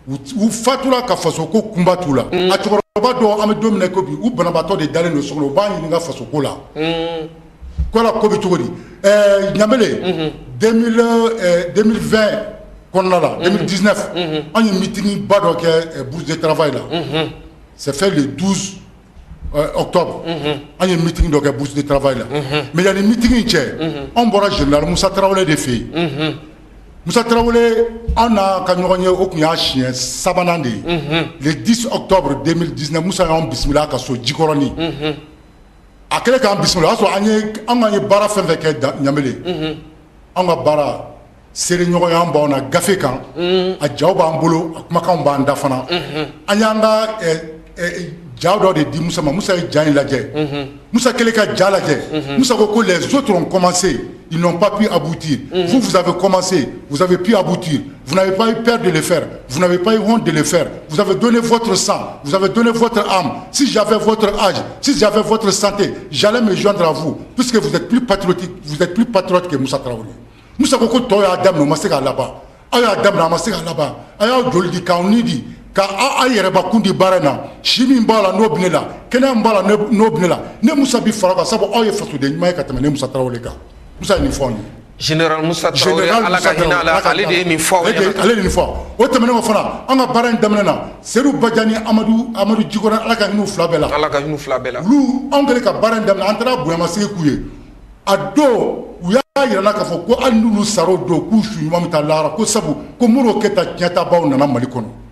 u fatura ka faso ko kunba t'u la a cɛkɔrɔba dɔw an bɛ don min na ko bi u banabaatɔ de dalen don so kɔnɔ u b'a ɲininka faso ko la ko la ko bɛ cogo di Ɲamele 2020 kɔnɔna la 2019 an ye meeting ba dɔ kɛ bourse de travail la c'est fait le 12 octobre an ye meeting dɔ kɛ bourse de travail la mais yanni meeting in cɛ an bɔra général Musa Tarawele de fɛ yen Musa Tarawele an n'a ka ɲɔgɔn ye o tun y'a siɲɛ sabanan de ye le 10 octobre 2019 Musa y'anw bisimila ka so Jikɔrɔni a kɛlen k'an bisimila o y'a sɔrɔ an k'an ye baara fɛn fɛn kɛ Ɲamele an ka baara seere ɲɔgɔnya b'anw na gafe kan a jaw b'an bolo a kumakanw b'an da fana an y'an ka ja dɔ de di Musa ma. Musa ye ja in lajɛ. Musa kɛlen ka ja lajɛ. Musa ko les autres ont commencé, ils n'ont pas pu aboutir. Vous avez commencé, vous avez pu aboutir. Vous n'avez pas eu peur de le faire. Vous n'avez pas eu honte de le faire. Vous avez donné votre sang, vous avez donné votre âme. Si j'avais votre âge, si j'avais votre santé, j'allais me joindre à vous, puisque vous êtes plus patriotique, vous êtes plus patriote que Musa Traoré. Musa ko to ya Adam no masika laba. Aya Adam na masika laba. Aya joli di kauni di. Ka a yɛrɛ ba kundi baara na si min b'a la n'o bɛ ne la kɛnɛya min b'a la n'o bɛ ne la ne Musa bi fara kan sabu aw ye fasoden ɲuman ye ka tɛmɛ ne Musa Tarawele kan. Musa ye nin fɔ an ye. Général Musa Traoré ala ka hinɛ a la ale de ye nin fɔ aw ɲɛna. Ale de nin fɔ o tɛmɛnen kɔ fana an ka baara in daminɛ na Seydou Badiane Amadu Djikɔrɔ ala ka hinɛ u fila bɛɛ la. Ala ka hinɛ u fila bɛɛ la. Olu anw kɛlen ka baara in daminɛ an taara bonyamasegin k'u ye a don u y'a yira na k'a fɔ ko hali n'olu sar'o don k'u su ɲuman bɛ taa lahara ko sabu ko Modibo Keyita tiɲɛtabaw nana Mali kɔnɔ.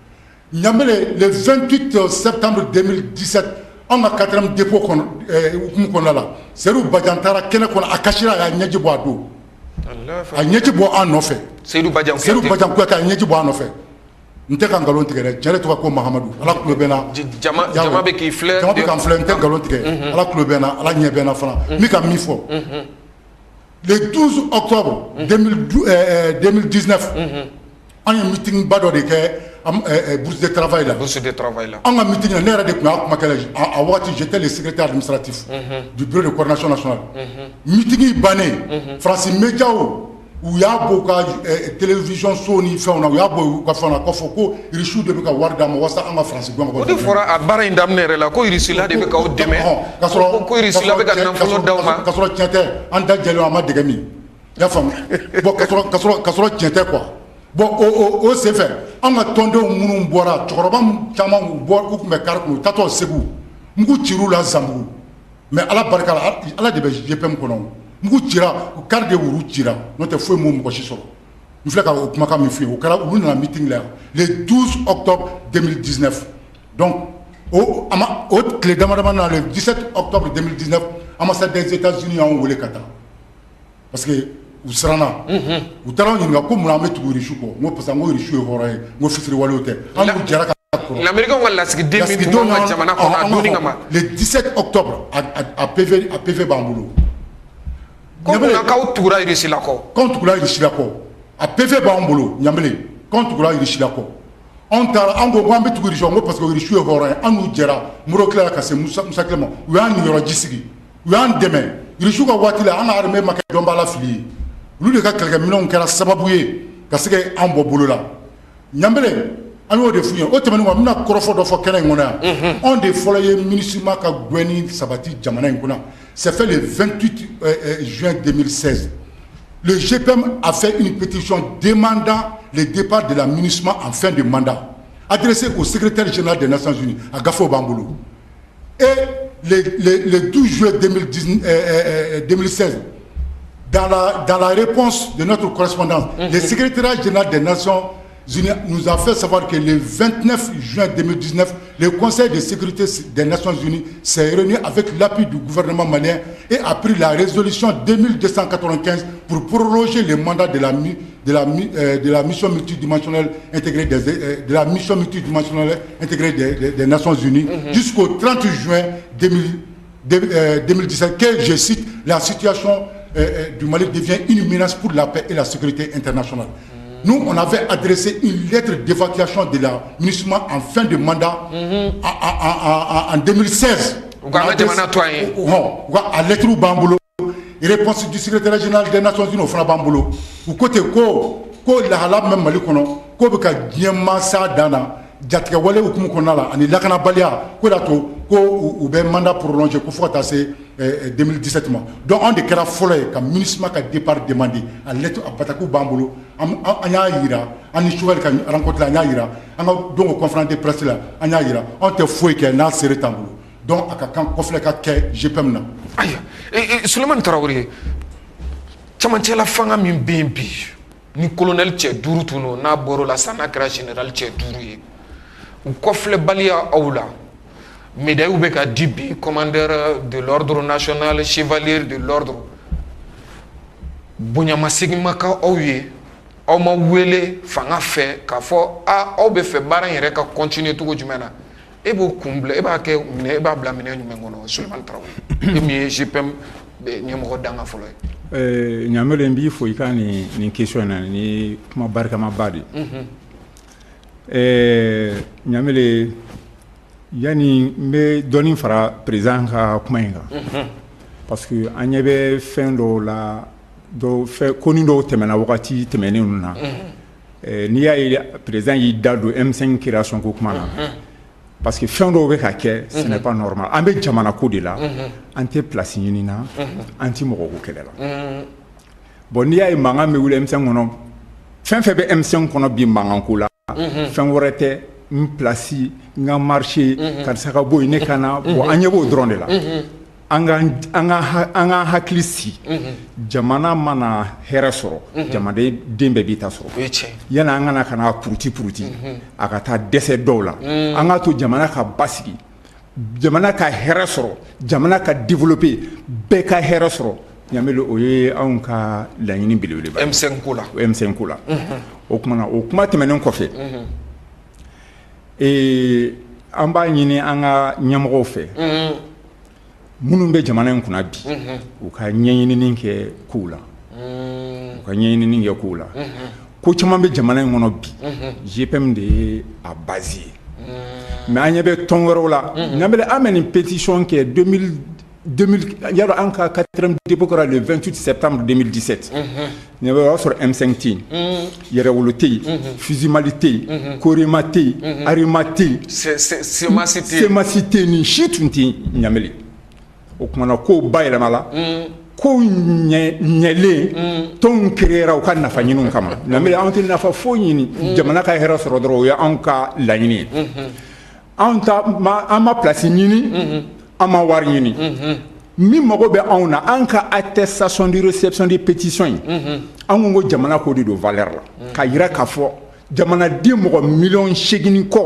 Niamey, le 28 septembre 2017, on a 4e dépôt Seydou Badiane taara kɛnɛ kɔnɔ a kasira a ɲɛji bɔ a don. A ɲɛji bɔ an nɔfɛ. Seydou Badiane Kuyate a ɲɛji bɔ an nɔfɛ. N tɛ ka nkalon tigɛ dɛ, cɛ de tɔgɔ ko Mahamadu. Ala tulo bɛ n na. Jama bɛ k'i filɛ. Jama bɛ k'an filɛ, n tɛ nkalon tigɛ. Ala tulo bɛ n na, Ala ɲɛ bɛ n na fana. N bɛ ka min fɔ. Le 12 octobre 2019, an ye meeting ba dɔ de kɛ bourse de travail la. Bourse de travail la. An ka meeting na ne yɛrɛ de tun y'a kuma kɛ a waati j'étais le secrétaire administratif du bureau de coordination nationale. Meeting bannen France Média u y'a bɔ u ka télévision so ni fɛnw na u y'a bɔ u ka fɛnw na k'a fɔ ko Irisiw de bɛ ka wari d'a ma walasa an ka France gɔn ka bɔ. O de fɔra a baara in daminɛ yɛrɛ la ko Irisila de bɛ k'aw dɛmɛ. K'a sɔrɔ ko Irisila bɛ ka nafolo d'aw ma. K'a sɔrɔ tiɲɛ tɛ an da jɛlen a ma dɛgɛ min. I y'a faamu. Bon k'a sɔrɔ tiɲɛ tɛ quoi. Bon o senfɛ an ka tɔndenw minnu bɔra cɛkɔrɔba caman u tun bɛ kari kɔnɔ u tatɔ Segu mugu cir'u la Zanbugu mais Ala barika la Ala de bɛ GPM kɔnɔ mugu cira kari de wuru cira n'o tɛ foyi m'o mɔgɔ si sɔrɔ n filɛ ka o kumakan min f'i ye o kɛra olu nana meeting la le 12 octobre 2019 donc o tile damadama na le 17 octobre 2019 ambassade des États-Unis y'anw wele ka taa parce que u siranna u taara ɲininka ko mun an bɛ tugu Irisiw kɔ n ko parce que n ko Irisiw ye hɔrɔn ye n ko fitiri walew tɛ an n'u jɛra ka kɔrɔ. L'Américain ka lasigiden min tun b'an ka jamana kɔnɔ a donni kama. Le 17 octobre a PV b'an bolo. Ko munna k'aw tugura Irisila kɔ. K'anw tugura Irisila kɔ a PV b'an bolo Ɲamele k'anw tugura Irisila kɔ anw taara an ko k'an bɛ tugu Irisiw n ko parce que Irisiw ye hɔrɔn ye an n'u jɛra Modibo Keyita ka se Musa Kile ma u y'an niyɔrɔji sigi u y'an dɛmɛ Irisiw ka waati la an ka armée ma kɛ dɔnbaala fili ye. Olu de ka kɛlɛkɛminɛnw kɛra sababu ye ka se k'an bɔ bolo la Ɲamele an y'o de f'u ye o tɛmɛnen kɔ n bɛna kɔrɔfɔ dɔ fɔ kɛnɛ in kɔnɔ yan anw de fɔlɔ ye MINUSMA ka gouvernement sabati jamana in kɔnɔ c'est fait le 28 juin 2016 le GPM a fait une pétition demandant le départ de la MINUSMA en fin de mandat adressée au secrétaire général des Nations Unies à Gafo Bambolo et le 12 juin 2016 dans la réponse de notre correspondance, le secrétaire général des Nations Unies nous a fait savoir que le 29 juin 2019, le Conseil de sécurité des Nations Unies s'est réuni avec l'appui du gouvernement malien et a pris la résolution 2295 pour proroger le mandat de la mission multidimensionnelle intégrée des Nations Unies jusqu'au 30 juin 2017, que je cite, la situation du Mali devient une menace pour la paix et la sécurité internationale. Nous, on avait adressé une lettre d'évacuation de la MINUSMA en fin de mandat en 2016. À lettre Bambolo, réponse du secrétaire général des Nations Unies au Fana Bambolo. Au côté ko la halab même Mali kono, ko be ka diema sa dana. Jatika wale hukumu kɔnɔna la ani lakanabaliya ko de y'a to ko u bɛ mandat prolongé ko fo ka taa se 2017 ma donc anw de kɛra fɔlɔ ye ka MINUSMA ka départ demandé a lettre a batakiw b'an bolo an y'a yira an ni Chauvel ka rencontre an y'a yira an ka don o conférence de presse la an y'a yira anw tɛ foyi kɛ n'a seere t'an bolo donc a ka kan kɔfilɛ ka kɛ GPM na. Ayiwa Sulemani Tarawele camancɛla fanga min bɛ yen bi ni colonel cɛ 5 tun don n'a bɔr'o la sisan n'a kɛra général cɛ 5 ye. U kɔfilɛbaliya aw la médailles bɛ ka di bi commandeur de l'ordre national chevalier de l'ordre bonyamasegin ma kɛ aw ye aw ma wele fanga fɛ k'a fɔ aw bɛ fɛ baara in yɛrɛ ka continuer cogo jumɛn na e b'o kunbila e b'a kɛ minɛ e b'a bila minɛ jumɛn kɔnɔ Sulemani Tarawele e min ye GPM ɲɛmɔgɔ danga fɔlɔ ye ɲamele n b'i fo i ka nin question na ni kuma barikama de ɲamele yani n bɛ dɔɔnin fara président ka kuma in kan parce que an ɲɛ bɛ fɛn dɔw la koni dɔw tɛmɛna wagati tɛmɛnen ninnu na n'i y'a ye président y'i da don M5 création ko kuma na parce que fɛn dɔw bɛ ka kɛ ce n'est pas normal an bɛ jamana ko de la an tɛ place ɲini na an tɛ mɔgɔ ko kɛlɛ la bon n'i y'a ye mankan bɛ wuli M5 kɔnɔ fɛn fɛn bɛ M5 kɔnɔ bi mankan ko la fɛn wɛrɛ tɛ n place n ka marché karisa ka bɔ yen ne ka na bon an ɲɛ b'o dɔrɔn de la an ka hakili sigi jamana mana hɛrɛ sɔrɔ jamanaden bɛɛ b'i ta sɔrɔ yani an kana ka na puruti a ka taa dɛsɛ dɔw la an ka to jamana ka basigi jamana ka hɛrɛ sɔrɔ jamana ka développer bɛɛ ka hɛrɛ sɔrɔ ɲamele o ye anw ka laɲini belebeleba M5 ko la o kuma tɛmɛnen kɔfɛ an b'a ɲini an ka ɲɛmɔgɔw fɛ minnu bɛ jamana in kunna bi u ka ɲɛɲinini kɛ kow la ko caman bɛ jamana in kɔnɔ bi GPM de ye a base ye mais an ɲɛ bɛ tɔn wɛrɛw la ɲamele an bɛ nin pétition kɛ 2000 yaro an ka 4e dépôt kɛra le 28 septembre 2017 ɲamele o y'a sɔrɔ M5 tɛ yen yɛrɛwolo tɛ yen Fusumali tɛ yen Korema tɛ yen Arema tɛ yen Semasi tɛ yen nin si tun tɛ yen ɲamele o kumana ko bayɛlɛma la ko ɲɛlen tɔnw créera u ka nafa ɲiniw kama ɲamele anw tɛ nafa foyi ɲini jamana ka hɛrɛ sɔrɔ dɔrɔn o ye anw ka laɲini ye an ma place ɲini an ma wari ɲini min mago bɛ anw na an ka attestation de réception de pétition yi an ko jamana ko de don valeur la ka yira k'a fɔ jamanaden mɔgɔ miliyɔn 8 kɔ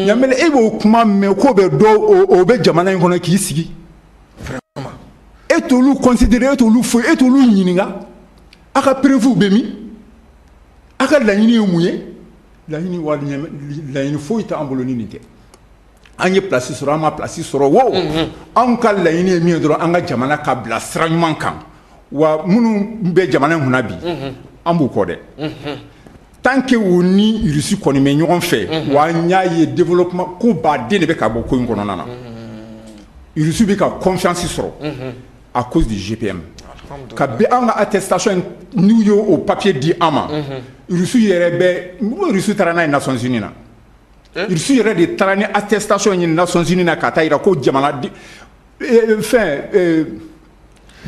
ɲamele e b'o kuma mɛn k'o bɛ dɔ o bɛ jamana in kɔnɔ k'i sigi e t'olu considérer e t'olu fo e t'olu ɲininka a ka preuve bɛ min a ka laɲini ye mun ye laɲini foyi t'an bolo ni nin tɛ an ye place sɔrɔ an ma place sɔrɔ wo anw ka laɲini ye min ye dɔrɔn an ka jamana ka bila sira ɲuman kan wa minnu bɛ jamana in kunna bi an b'u kɔ dɛ tant que u ni Russie kɔni bɛ ɲɔgɔn fɛ wa an y'a ye développement ko baden de bɛ ka bɔ ko in kɔnɔna na Russie bɛ ka confiance sɔrɔ à cause du GPM ka bɛ an ka attestation n'u ye o papier di an ma Russie yɛrɛ bɛ Russie taara n'a ye Nations Unies na Russie yɛrɛ de taara ni attestation ɲini Nations Unies na ka taa yira ko jamana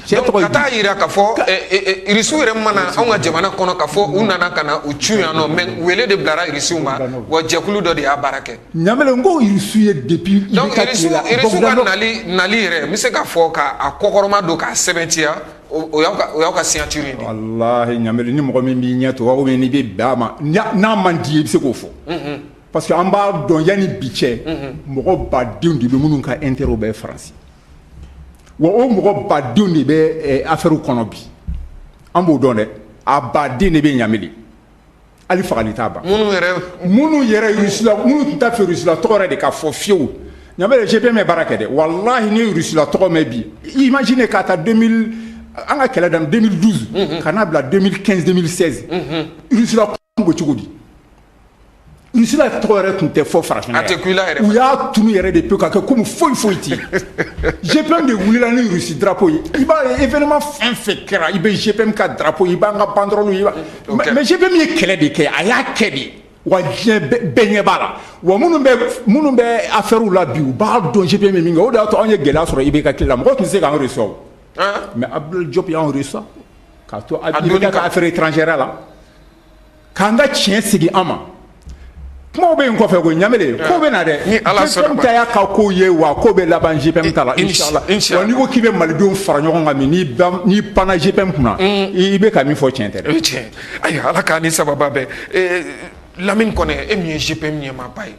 ka taa yira k'a fɔ Russie yɛrɛ mana anw ka jamana kɔnɔ k'a fɔ u nana ka na u cu yan nɔ mais wele de bilara Russie ma wa jɛkulu dɔ de y'a baara kɛ ɲamele n ko Russie ye depuis donc Russie ka nali yɛrɛ n bɛ se k'a fɔ k'a kɔkɔrɔma don k'a sɛbɛntiya o y'aw ka signature ye wallahi ɲamele ni mɔgɔ min b'i ɲɛ to ou bien n'i bɛ bɛn a ma n'a man di ye i bɛ se k'o fɔ parce que an b'a dɔn yanni bi cɛ mɔgɔ badenw de bɛ minnu ka intérêt bɛ Faransi wa o mɔgɔ badenw de bɛ affaire kɔnɔ bi an b'o dɔn dɛ a baden de bɛ ɲamele hali fagali t'a ban minnu yɛrɛ Russie la minnu tun t'a fɛ Russie la tɔgɔ yɛrɛ de ka fɔ fiyewu ɲamele GPM ye baara kɛ dɛ wallahi ne ye Russie la tɔgɔ mɛn bi imagine k'a ta 2000 an ka kɛlɛ daminɛ 2012 ka n'a bila 2015 2016 Russie la kun bɛ cogo di Russie la tɔgɔ yɛrɛ tun tɛ fɔ farafinna u y'a tunu yɛrɛ de pe ka kɛ komi foyi ti GPM de wulila ni Russie drapeau ye i b'a ye événement fɛn fɛn kɛra i bɛ GPM ka drapeau ye i b'an ka banderole ye mais GPM ye kɛlɛ de kɛ a y'a kɛ de wa diɲɛ bɛɛ ɲɛ b'a la wa minnu bɛ affaire la bi u b'a dɔn GPM ye min kɛ o de y'a to anw ye gɛlɛya sɔrɔ IBK la mɔgɔ tun tɛ se k'an reçoit mais Abdoulaye Diop y'anw reçoit k'a to IBK ka affaire étrangère la k'an ka tiɲɛ segin an ma kumaw bɛ yen kɔfɛ ko ɲamele ko bɛ na dɛ GPM ta y'a ka ko ye wa ko bɛ laban GPM ta la inchallah wa n'i ko k'i bɛ malidenw fara ɲɔgɔn kan n'i panna GPM kunna i bɛ ka min fɔ tiɲɛ tɛ dɛ. Tiɲɛ ayiwa ala k'a ni sababa bɛɛ Lamine Kɔnɛ e min ye GPM ɲɛmaaba ye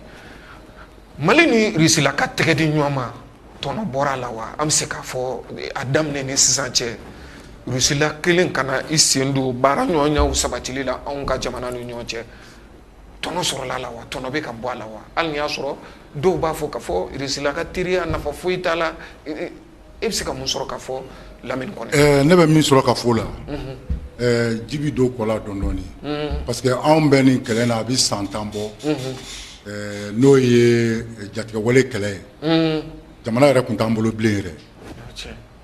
Mali ni Russie la ka tɛgɛ di ɲɔgɔn ma tɔnɔ bɔra la wa an bɛ se k'a fɔ a daminɛ ni sisan cɛ Russie la kelen ka na i sen don baara ɲɔgɔnyaw sabatili la anw ka jamana ni ɲɔgɔn cɛ tɔnɔ sɔrɔla la wa tɔnɔ bɛ ka bɔ a la wa hali ni y'a sɔrɔ dɔw b'a fɔ k'a fɔ irisila ka teriya nafa foyi t'a la e bɛ se ka mun sɔrɔ k'a fɔ Lamini Kɔnɛ. Ne bɛ min sɔrɔ ka fɔ la jibi dɔw kɔ la dɔɔni parce que anw bɛ nin kɛlɛ na a bɛ san 10 bɔ n'o ye jatigɛwale kɛlɛ ye jamana yɛrɛ tun t'an bolo bilen yɛrɛ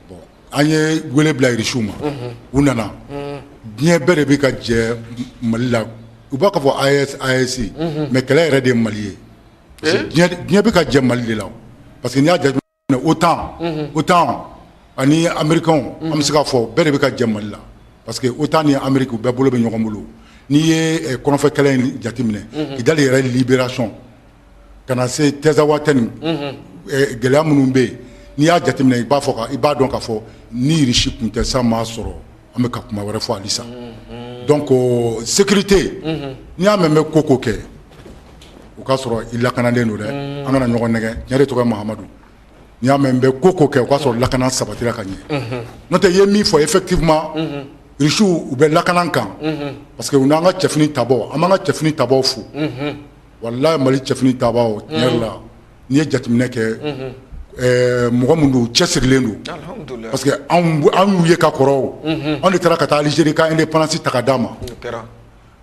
bon an ye wele bila irisiw ma u nana diɲɛ bɛɛ de bɛ ka jɛ Mali la u b'a ka fɔ AES mais kɛlɛ yɛrɛ de ye Mali ye diɲɛ bɛ ka jɛ Mali de la parce que n'i y'a jateminɛ OTAN ani Américains an bɛ se k'a fɔ bɛɛ de bɛ ka jɛ Mali la parce que OTAN ni Amérique u bɛɛ bolo bɛ ɲɔgɔn bolo n'i ye kɔnɔfɛ kɛlɛ in jateminɛ Kidali yɛrɛ libération ka na se Tɛzawa ni gɛlɛya minnu bɛ yen n'i y'a jateminɛ i b'a dɔn k'a fɔ ni irisi tun tɛ sa maa sɔrɔ an bɛ ka kuma wɛrɛ fɔ halisa donc sécurité n'i y'a mɛn bɛ ko kɛ o k'a sɔrɔ i lakanalen don dɛ an kana ɲɔgɔn nɛgɛ tiɲɛ de tɔgɔ ye Mahamadu n'i y'a mɛn bɛ ko kɛ o k'a sɔrɔ lakana sabatira ka ɲɛ n'o tɛ i ye min fɔ effectivement irisiw u bɛ lakanan kan parce que u n'an ka cɛfini tabɔ an b'an ka cɛfini tabɔw fo walayi Mali cɛfini tabɔw tiɲɛ la n'i ye jateminɛ kɛ mɔgɔ min don cɛsirilen don parce que an y'u ye ka kɔrɔ anw de taara ka taa Algérie ka indépendance ta ka d'a ma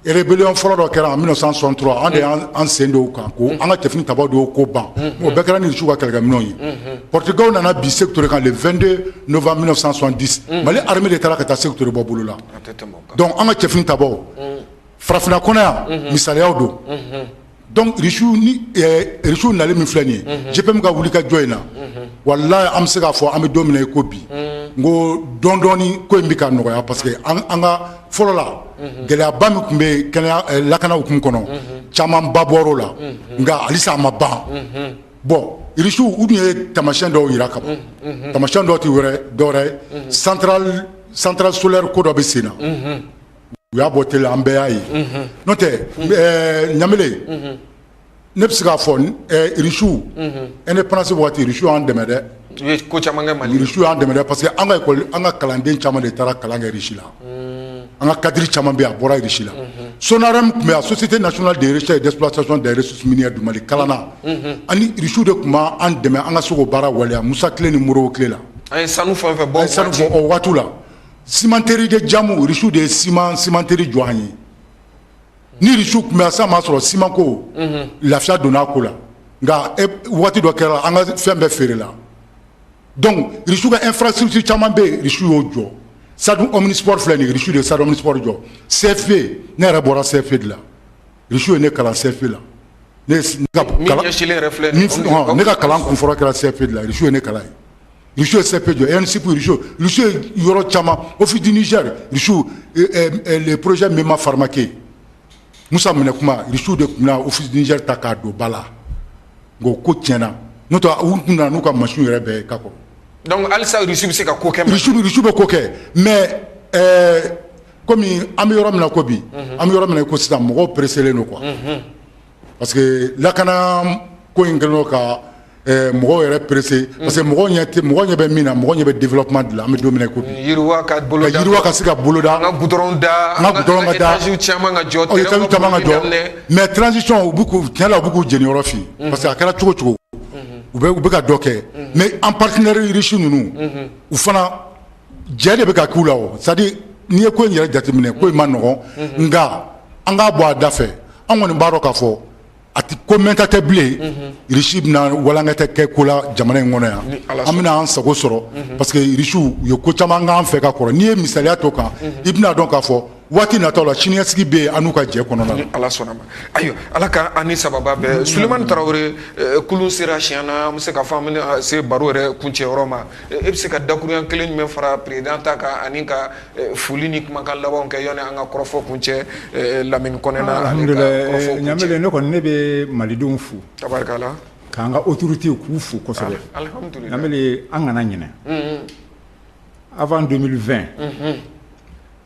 rébellion fɔlɔ dɔ kɛra en 1963 an de y'an sen don o kan ko an ka cɛfini tabɔ don ko ban o bɛɛ kɛra ni irisiw ka kɛlɛkɛminɛnw ye Portugais nana bi Sékou Touré kan le 22 novembre 1970 Mali armée de taara ka taa Sékou Touré bɔ bolo la donc an ka cɛfini tabɔ farafinna kɔnɔ yan misaliyaw don donc irisiw nalen min filɛ nin ye GPM ka wuli ka jɔ in na walayi an bɛ se k'a fɔ an bɛ don min na i ko bi n ko dɔɔni ko in bɛ ka nɔgɔya parce que an ka fɔlɔ la gɛlɛyaba min tun bɛ kɛnɛya lakana hukumu kɔnɔ camanba bɔr'o la nka halisa a ma ban bon irisiw u tun ye taamasiyɛn dɔw yira ka ban taamasiyɛn dɔw tɛ dɔwɛrɛ centrale solaire ko dɔ bɛ sen na u y'a bɔ tele an bɛɛ y'a ye n'o tɛ Ɲamele ne bɛ se k'a fɔ irisiw indépendance waati irisiw y'an dɛmɛ dɛ irisiw y'an dɛmɛ dɛ parce que an ka kalanden caman de taara kalan kɛ irisi la an ka cadre caman bɛ yen a bɔra irisi la SONAREM tun bɛ yan Société nationale de recherche et d'exploitation des ressources minières du Mali kalanna ani irisiw de tun b'an dɛmɛ an ka se k'o baara waleya Musa Tile ni Modibo Tile la a ye sanu fɛn o fɛn bɔ o waatiw la cimenterie de Djamu irisiw de ye cimenterie jɔ an ye ni irisiw tun bɛ yan sisan m'a sɔrɔ ciment ko lafiya donna a ko la nka waati dɔ kɛra an ka fɛn bɛɛ feerela donc irisiw ka infrastructure caman bɛ yen irisiw y'o jɔ Stade Omnisport filɛ nin ye irisiw de ye Stade Omnisport jɔ CFP ne yɛrɛ bɔra CFP de la irisiw ye ne kalan CFP la ne ka kalan kunfɔlɔ kɛra CFP de la irisiw ye ne kalan ye irisiw ye CFP jɔ ENSP irisiw ye yɔrɔ caman Office du Niger irisiw le projet Mema Pharmaké Musa Minɛkuma irisiw de tun bɛna Office du Niger ta k'a don ba la nka o ko tiɲɛna n'o tɛ u tun nana n'u ka machine yɛrɛ bɛɛ ye ka kɔrɔ. donc halisa irisiw bɛ se ka ko kɛ. irisiw bɛ ko kɛ mais komi an bɛ yɔrɔ min na ko bi an bɛ yɔrɔ min na ko sisan mɔgɔw presselen don quoi parce que lakana ko in kɛlen don ka mɔgɔw yɛrɛ pressé parce que mɔgɔ ɲɛ bɛ min na mɔgɔ ɲɛ bɛ développement de la an bɛ don min na ko bi yiriwa ka se ka boloda an ka goudron da étages caman ka jɔ étages caman ka jɔ mais transition u bɛ tiɲɛ la u bɛ k'u jeni yɔrɔ fin parce que a kɛra cogo cogo u bɛ ka dɔ kɛ mais en partenaire irisiw ninnu u fana jɛ de bɛ ka k'u la o c'est à dire n'i ye ko in yɛrɛ jateminɛ ko in ma nɔgɔn nka an k'a bɔ a da fɛ an kɔni b'a dɔn k'a fɔ a tɛ ko mɛnta tɛ bilen irisi bɛna walankata kɛ ko la jamana in kɔnɔ yan an bɛna an sago sɔrɔ parce que irisiw u ye ko caman k'an fɛ ka kɔrɔ n'i ye misaliya to kan i bɛna dɔn k'a fɔ waati nataw la siniɲɛsigi bɛ yen an n'u ka jɛ kɔnɔna na. ala sɔnna ma ayiwa ala ka ani sababa bɛɛ Sulemani Tarawele kulu sera siɲɛ na an bɛ se k'a fɔ an bɛna se baro yɛrɛ kuncɛyɔrɔ ma e bɛ se ka dakuruɲɛ kelen jumɛn fara président ta kan ani ka foli ni kumakan labanw kɛ yanni an ka kɔrɔfɔ kuncɛ Lamini Kɔnɛ na ale ka kɔrɔfɔ kuncɛ. Ɲamele ne kɔni ne bɛ malidenw fo. tabarikala. k'an ka autorité k'u fo kosɛbɛ. alhamdulilayi. Ɲamele an kana ɲinɛ. avant 2020.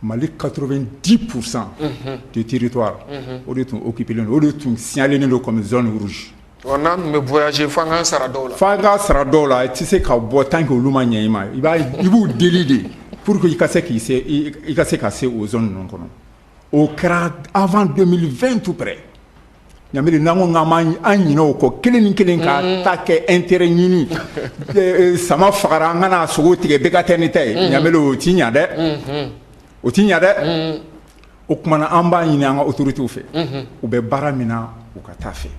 Mali 90% du territoire o de tun occupé o de tun signalé comme zone rouge. n'an tun bɛ voyager f'an k'an sara dɔw la. f'an k'an sara dɔw la i tɛ se ka bɔ tant que olu ma ɲɛ i ma i b'u deli de pour que i ka se ka se o zone ninnu kɔnɔ o kɛra avant 2020 tout près ɲamiri n'an ko an ɲinɛ o kɔ kelen ni kelen ka ta kɛ intérêt ɲini sama fagara an kana sogo tigɛ bɛɛ ka tɛ ni ta ye ɲamiri o ti ɲa dɛ o ti ɲa dɛ o kumana an b'a ɲini an ka autorités fɛ u bɛ baara min na u ka taa fɛ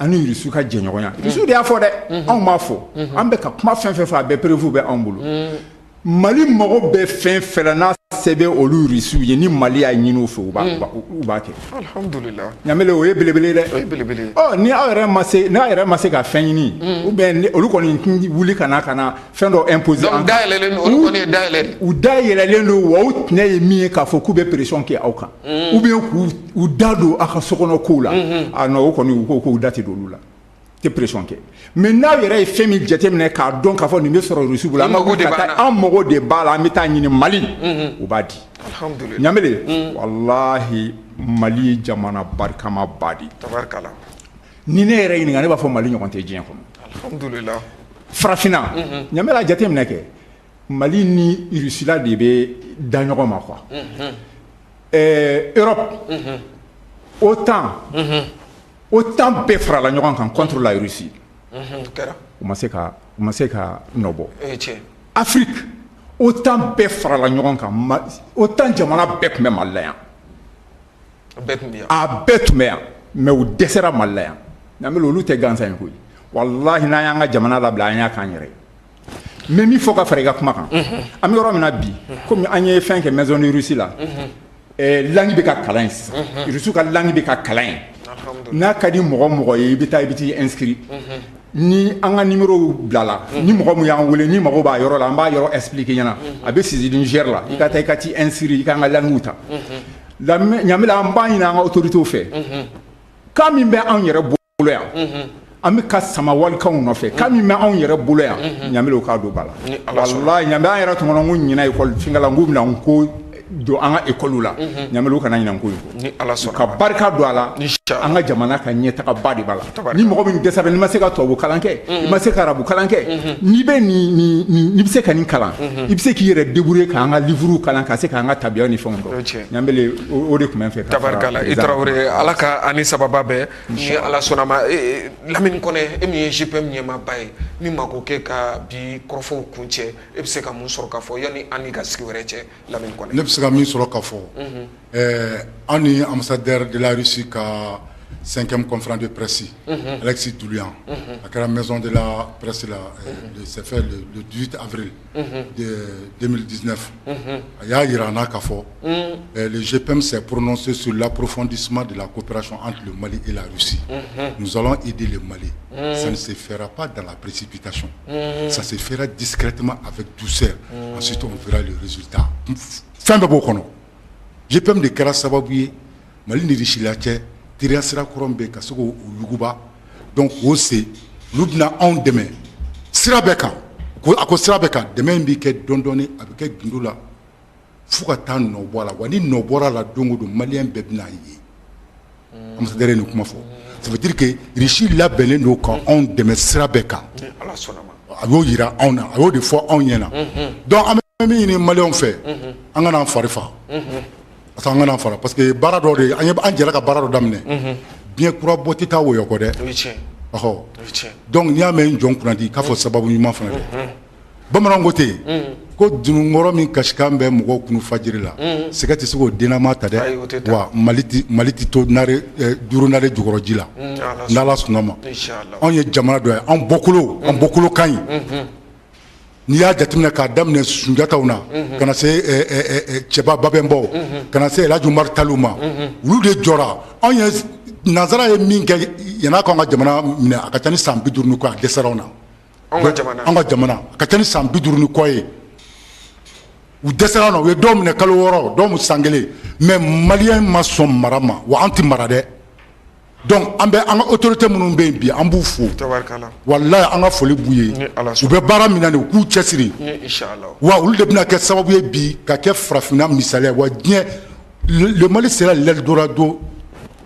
ani Irisiw ka jɛɲɔgɔnya Irisiw de y'a fɔ dɛ anw m'a fɔ an bɛ ka kuma fɛn fɛn fɔ a bɛɛ prévu bɛ anw bolo Mali mago bɛ fɛn fɛn la n'a se bɛ olu Irisiw ye ni Mali y'a ɲini u fɛ u b'a kɛ alhamdulillah ɲamele o ye belebele dɛ o ye belebele ni aw yɛrɛ ma se ka fɛn ɲini ou bien olu kɔni wuli ka na fɛn dɔ imposer donc dayɛlɛlen don olu kɔni ye dayɛlɛ u dayɛlɛlen don wa u tɛnɛ ye min ye k'a fɔ k'u bɛ pression kɛ aw kan ou bien k'u da don aw ka sokɔnɔ kow la non o kɔni u ko k'u da tɛ don olu la tɛ pression kɛ mais n'aw yɛrɛ ye fɛn min jateminɛ k'a dɔn k'a fɔ nin bɛ sɔrɔ Irisiw bolo an mago de b'a la an bɛ taa ɲini Mali u b'a di alhamdulillah ɲamele wallahi Mali jamana barikama ba di tabarikala ni ne yɛrɛ ɲininka ne b'a fɔ Mali ɲɔgɔn tɛ diɲɛ kɔnɔ alhamdulillah farafinna ɲamele a jateminɛ kɛ Mali ni Irisila de bɛ da ɲɔgɔn ma quoi Europe OTAN bɛɛ farala ɲɔgɔn kan contre la Russie u ma se ka nɔbɔ Afrique OTAN bɛɛ farala ɲɔgɔn kan OTAN jamana bɛɛ tun bɛ Mali la yan a bɛɛ tun bɛ yan mais u dɛsɛra Mali la yan ɲamele olu tɛ gansan ye koyi wallahi n'an y'an ka jamana labila an y'a k'an yɛrɛ ye mais min fɔ ka fara i ka kuma kan an bɛ yɔrɔ min na bi komi an ye fɛn kɛ maison de Russie la langue bɛ ka kalan yen sisan Irisiw ka langue bɛ ka kalan yen n'a ka di mɔgɔ ye i bɛ t'i inscrit ni an ka numéro bilala ni mɔgɔ min y'an wele ni mago b'a yɔrɔ la an b'a yɔrɔ expliquer ɲɛna a bɛ sisi Niger la i ka taa i ka t'i inscrit i ka an ka langue ta ɲamele an b'a ɲini an ka autorités fɛ kan min bɛ anw yɛrɛ bolo yan an bɛ ka sama walikanw nɔfɛ kan min bɛ anw yɛrɛ bolo yan ɲamele o k'a don ba la wallahi ɲamele an yɛrɛ tun kɔnɔ ko ɲina école fingala n k'u bɛna n ko don an ka école la ɲamele u kana ɲinɛ ko ye ka barika don a la an ka jamana ka ɲɛtaga ba de b'a la ni mɔgɔ min dɛsɛra n'i ma se ka tubabu kalan kɛ i ma se ka arabu kalan kɛ n'i bɛ se ka nin kalan i bɛ se k'i yɛrɛ débrouiller k'an ka livre kalan ka se k'an ka tabiyaw ni fɛnw dɔn ɲamele o de tun bɛ n fɛ ka fara tabarikala i Tarawele ala ka ani sababa bɛɛ ni ala sɔnna ma Lamini Kɔnɛ e min ye JPM ɲɛmaaba ye min ma ko kɛ ka bi kɔrɔfɔw kun cɛ e bɛ se ka mun sɔrɔ k'a fɔ yanni an ni ka sigi wɛrɛ cɛ Lamini Kɔnɛ ne bɛ se ka min sɔrɔ k'a fɔ an ni ambassadeur de la Russie ka 5e conférence de presse Alexis Toulian à la maison de la presse là c'est fait le 18 avril de 2019 il y a Irana k'a fɔ le GPM s'est prononcé sur l'approfondissement de la coopération entre le Mali et la Russie nous allons aider le Mali ça ne se fera pas dans la précipitation ça se fera discrètement avec douceur ensuite on verra le résultat fɛn bɛɛ b'o kɔnɔ GPM de kɛra sababu ye Mali ni Russie la cɛ teriya sira kɔrɔ bɛ ka se k'o yuguba donc o se olu bɛna anw dɛmɛ sira bɛɛ kan a ko sira bɛɛ kan dɛmɛ in bɛ kɛ dɔɔni dɔɔni a bɛ kɛ gindo la fo ka taa nɔ bɔ a la wa ni nɔ bɔra la don o don maliyɛn bɛɛ bɛna ye ambassadeur ye nin kuma fɔ ça veut dire que Russie labɛnnen don ka anw dɛmɛ sira bɛɛ kan a y'o yira anw na a y'o de fɔ anw ɲɛna donc an bɛ min ɲini maliyɛnw fɛ an kana an fari fa parce que an kana an fara parce que baara dɔ de an jɛra ka baara dɔ daminɛ biɲɛ kura bɔ tɛ taa wɔyɔ kɔ dɛ ɔhɔ donc n'i y'a mɛn n jɔn kunnadi k'a fɔ sababu ɲuman fana dɛ bamananw ko ten ko dununkɔrɔ min kasikan bɛ mɔgɔw kunu fajiri la sɛgɛ tɛ se k'o dennama ta dɛ wa mali tɛ to duuru nare jukɔrɔ ji la n'ala sɔnna ma anw ye jamana dɔ ye an bɔkolo ka ɲi n'i y'a jateminɛ k'a daminɛ Sunjataw na ka na se cɛba Babɛnbaw ka na se El Hadji Umaru Taliw ma olu de jɔra anw ye nanzara ye min kɛ yan'a k'an ka jamana minɛ a ka ca ni san 50 ni kɔ a dɛsɛra anw na an ka jamana a ka ca ni san 50 ni kɔ ye u dɛsɛra anw na u ye dɔw minɛ kalo 6 dɔw san 1 mais maliyɛn ma sɔn mara ma wa an tɛ mara dɛ donc an bɛ an ka autorité minnu bɛ yen bi an b'u fo walayi an ka foli b'u ye u bɛ baara min na nin u k'u cɛsiri wa olu de bɛna kɛ sababu ye bi ka kɛ farafinna misaliya wa diɲɛ le Mali sera l'Eldorado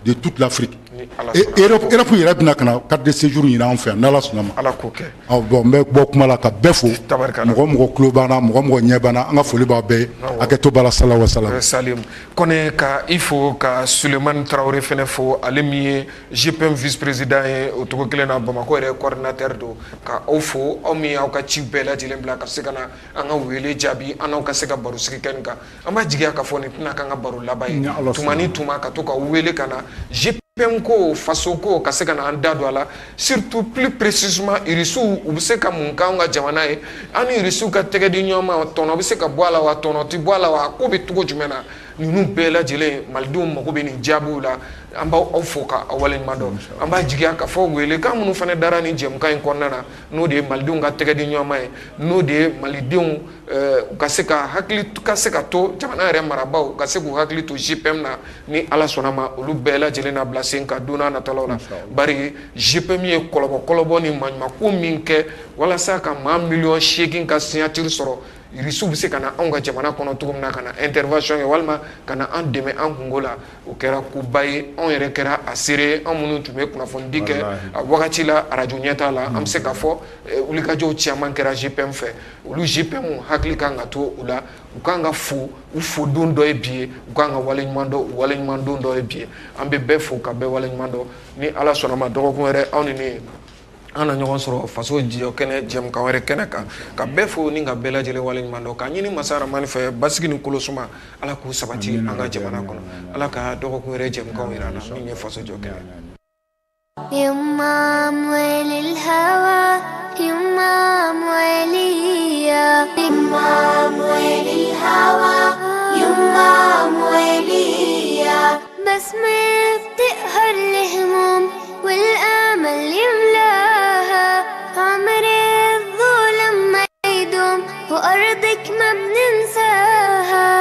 de toute l'Afrique ni ala Europe yɛrɛ bɛna kana carte de séjour ɲini an fɛ yan n'ala sɔnna ma ala k'o kɛ bon n bɛ bɔ kuma la ka bɛɛ fo mɔgɔ tulo b'an na mɔgɔ ɲɛ b'an na an ka foli b'a bɛɛ hakɛto b'a la salamu wa salam salim kɔnɛ ka i fo ka Sulemani Traoré fɛnɛ fo ale min ye GPM vice président ye o togo kelen na Bamakɔ yɛrɛ coordinateur don ka aw fo aw min y'aw ka ci bɛɛ lajɛlen bila ka se ka na an ka wele jaabi an n'aw ka se ka baro sigi kɛ nin kan an b'a jigiya ka fɔ nin tɛna k'an ka baro laban ye tuma ni tuma ka to ka wele ka na GPM ko faso ko ka se ka na an da don a la surtout plus précisément irisiw u bɛ se ka mun k'anw ka jamana ye an ni irisiw ka tɛgɛ di ɲɔgɔn ma tɔnɔ bɛ se ka bɔ a la wa tɔnɔ tɛ bɔ a la wa a ko bɛ cogo jumɛn na ninnu bɛɛ lajɛlen malidenw mago bɛ nin jaabiw la an b'aw fo ka aw waleɲuman dɔn an b'a jigiya ka fɔ welekan minnu fana dara nin jɛmukan in kɔnɔna na n'o de ye malidenw ka tɛgɛ di ɲɔgɔn ma ye n'o de ye malidenw ka se ka hakili ka se ka to jamana yɛrɛ marabaaw ka se k'u hakili to GPM na ni ala sɔnna ma olu bɛɛ lajɛlen na bila sen ka don n'a nataw la bari GPM ye kɔlɔbɔ ni maɲumako min kɛ walasa ka maa 8,000,000 ka signature sɔrɔ irisiw bɛ se ka na anw ka jamana kɔnɔ cogo min na ka na intervention kɛ walima ka na an dɛmɛ an kungo la o kɛra koba ye anw yɛrɛ kɛra a seere an minnu tun bɛ kunnafonidi kɛ a wagati la arajo ɲɛtaa la an bɛ se ka fɔ wulikajɔw caman kɛra GPM fɛ olu GPM hakili kan ka to u la u kan ka fo u fo don dɔ ye bi ye u kan ka waleɲuman dɔn u waleɲuman don dɔ ye bi ye an bɛ bɛɛ fo ka bɛɛ waleɲuman dɔn ni ala sɔnna ma dɔgɔkun wɛrɛ aw ni ne an na ɲɔgɔn sɔrɔ faso jɔ kɛnɛ jɛmukan wɛrɛ kɛnɛ kan ka bɛɛ fo ni ka bɛɛ lajɛlen waleɲuman dɔn ka ɲini masa Rahamani fɛ basigi ni kolosuma ala k'u sabati an ka jamana kɔnɔ ala ka dɔgɔkun wɛrɛ jɛmukanw yira an na min ye faso jɔ kɛnɛ يمام وللهوى يمام وليا يمام وللهوى يمام وليا بسمة بتقهر الهموم والامل يملاها عمر الظلم ما يدوم وارضك ما بننساها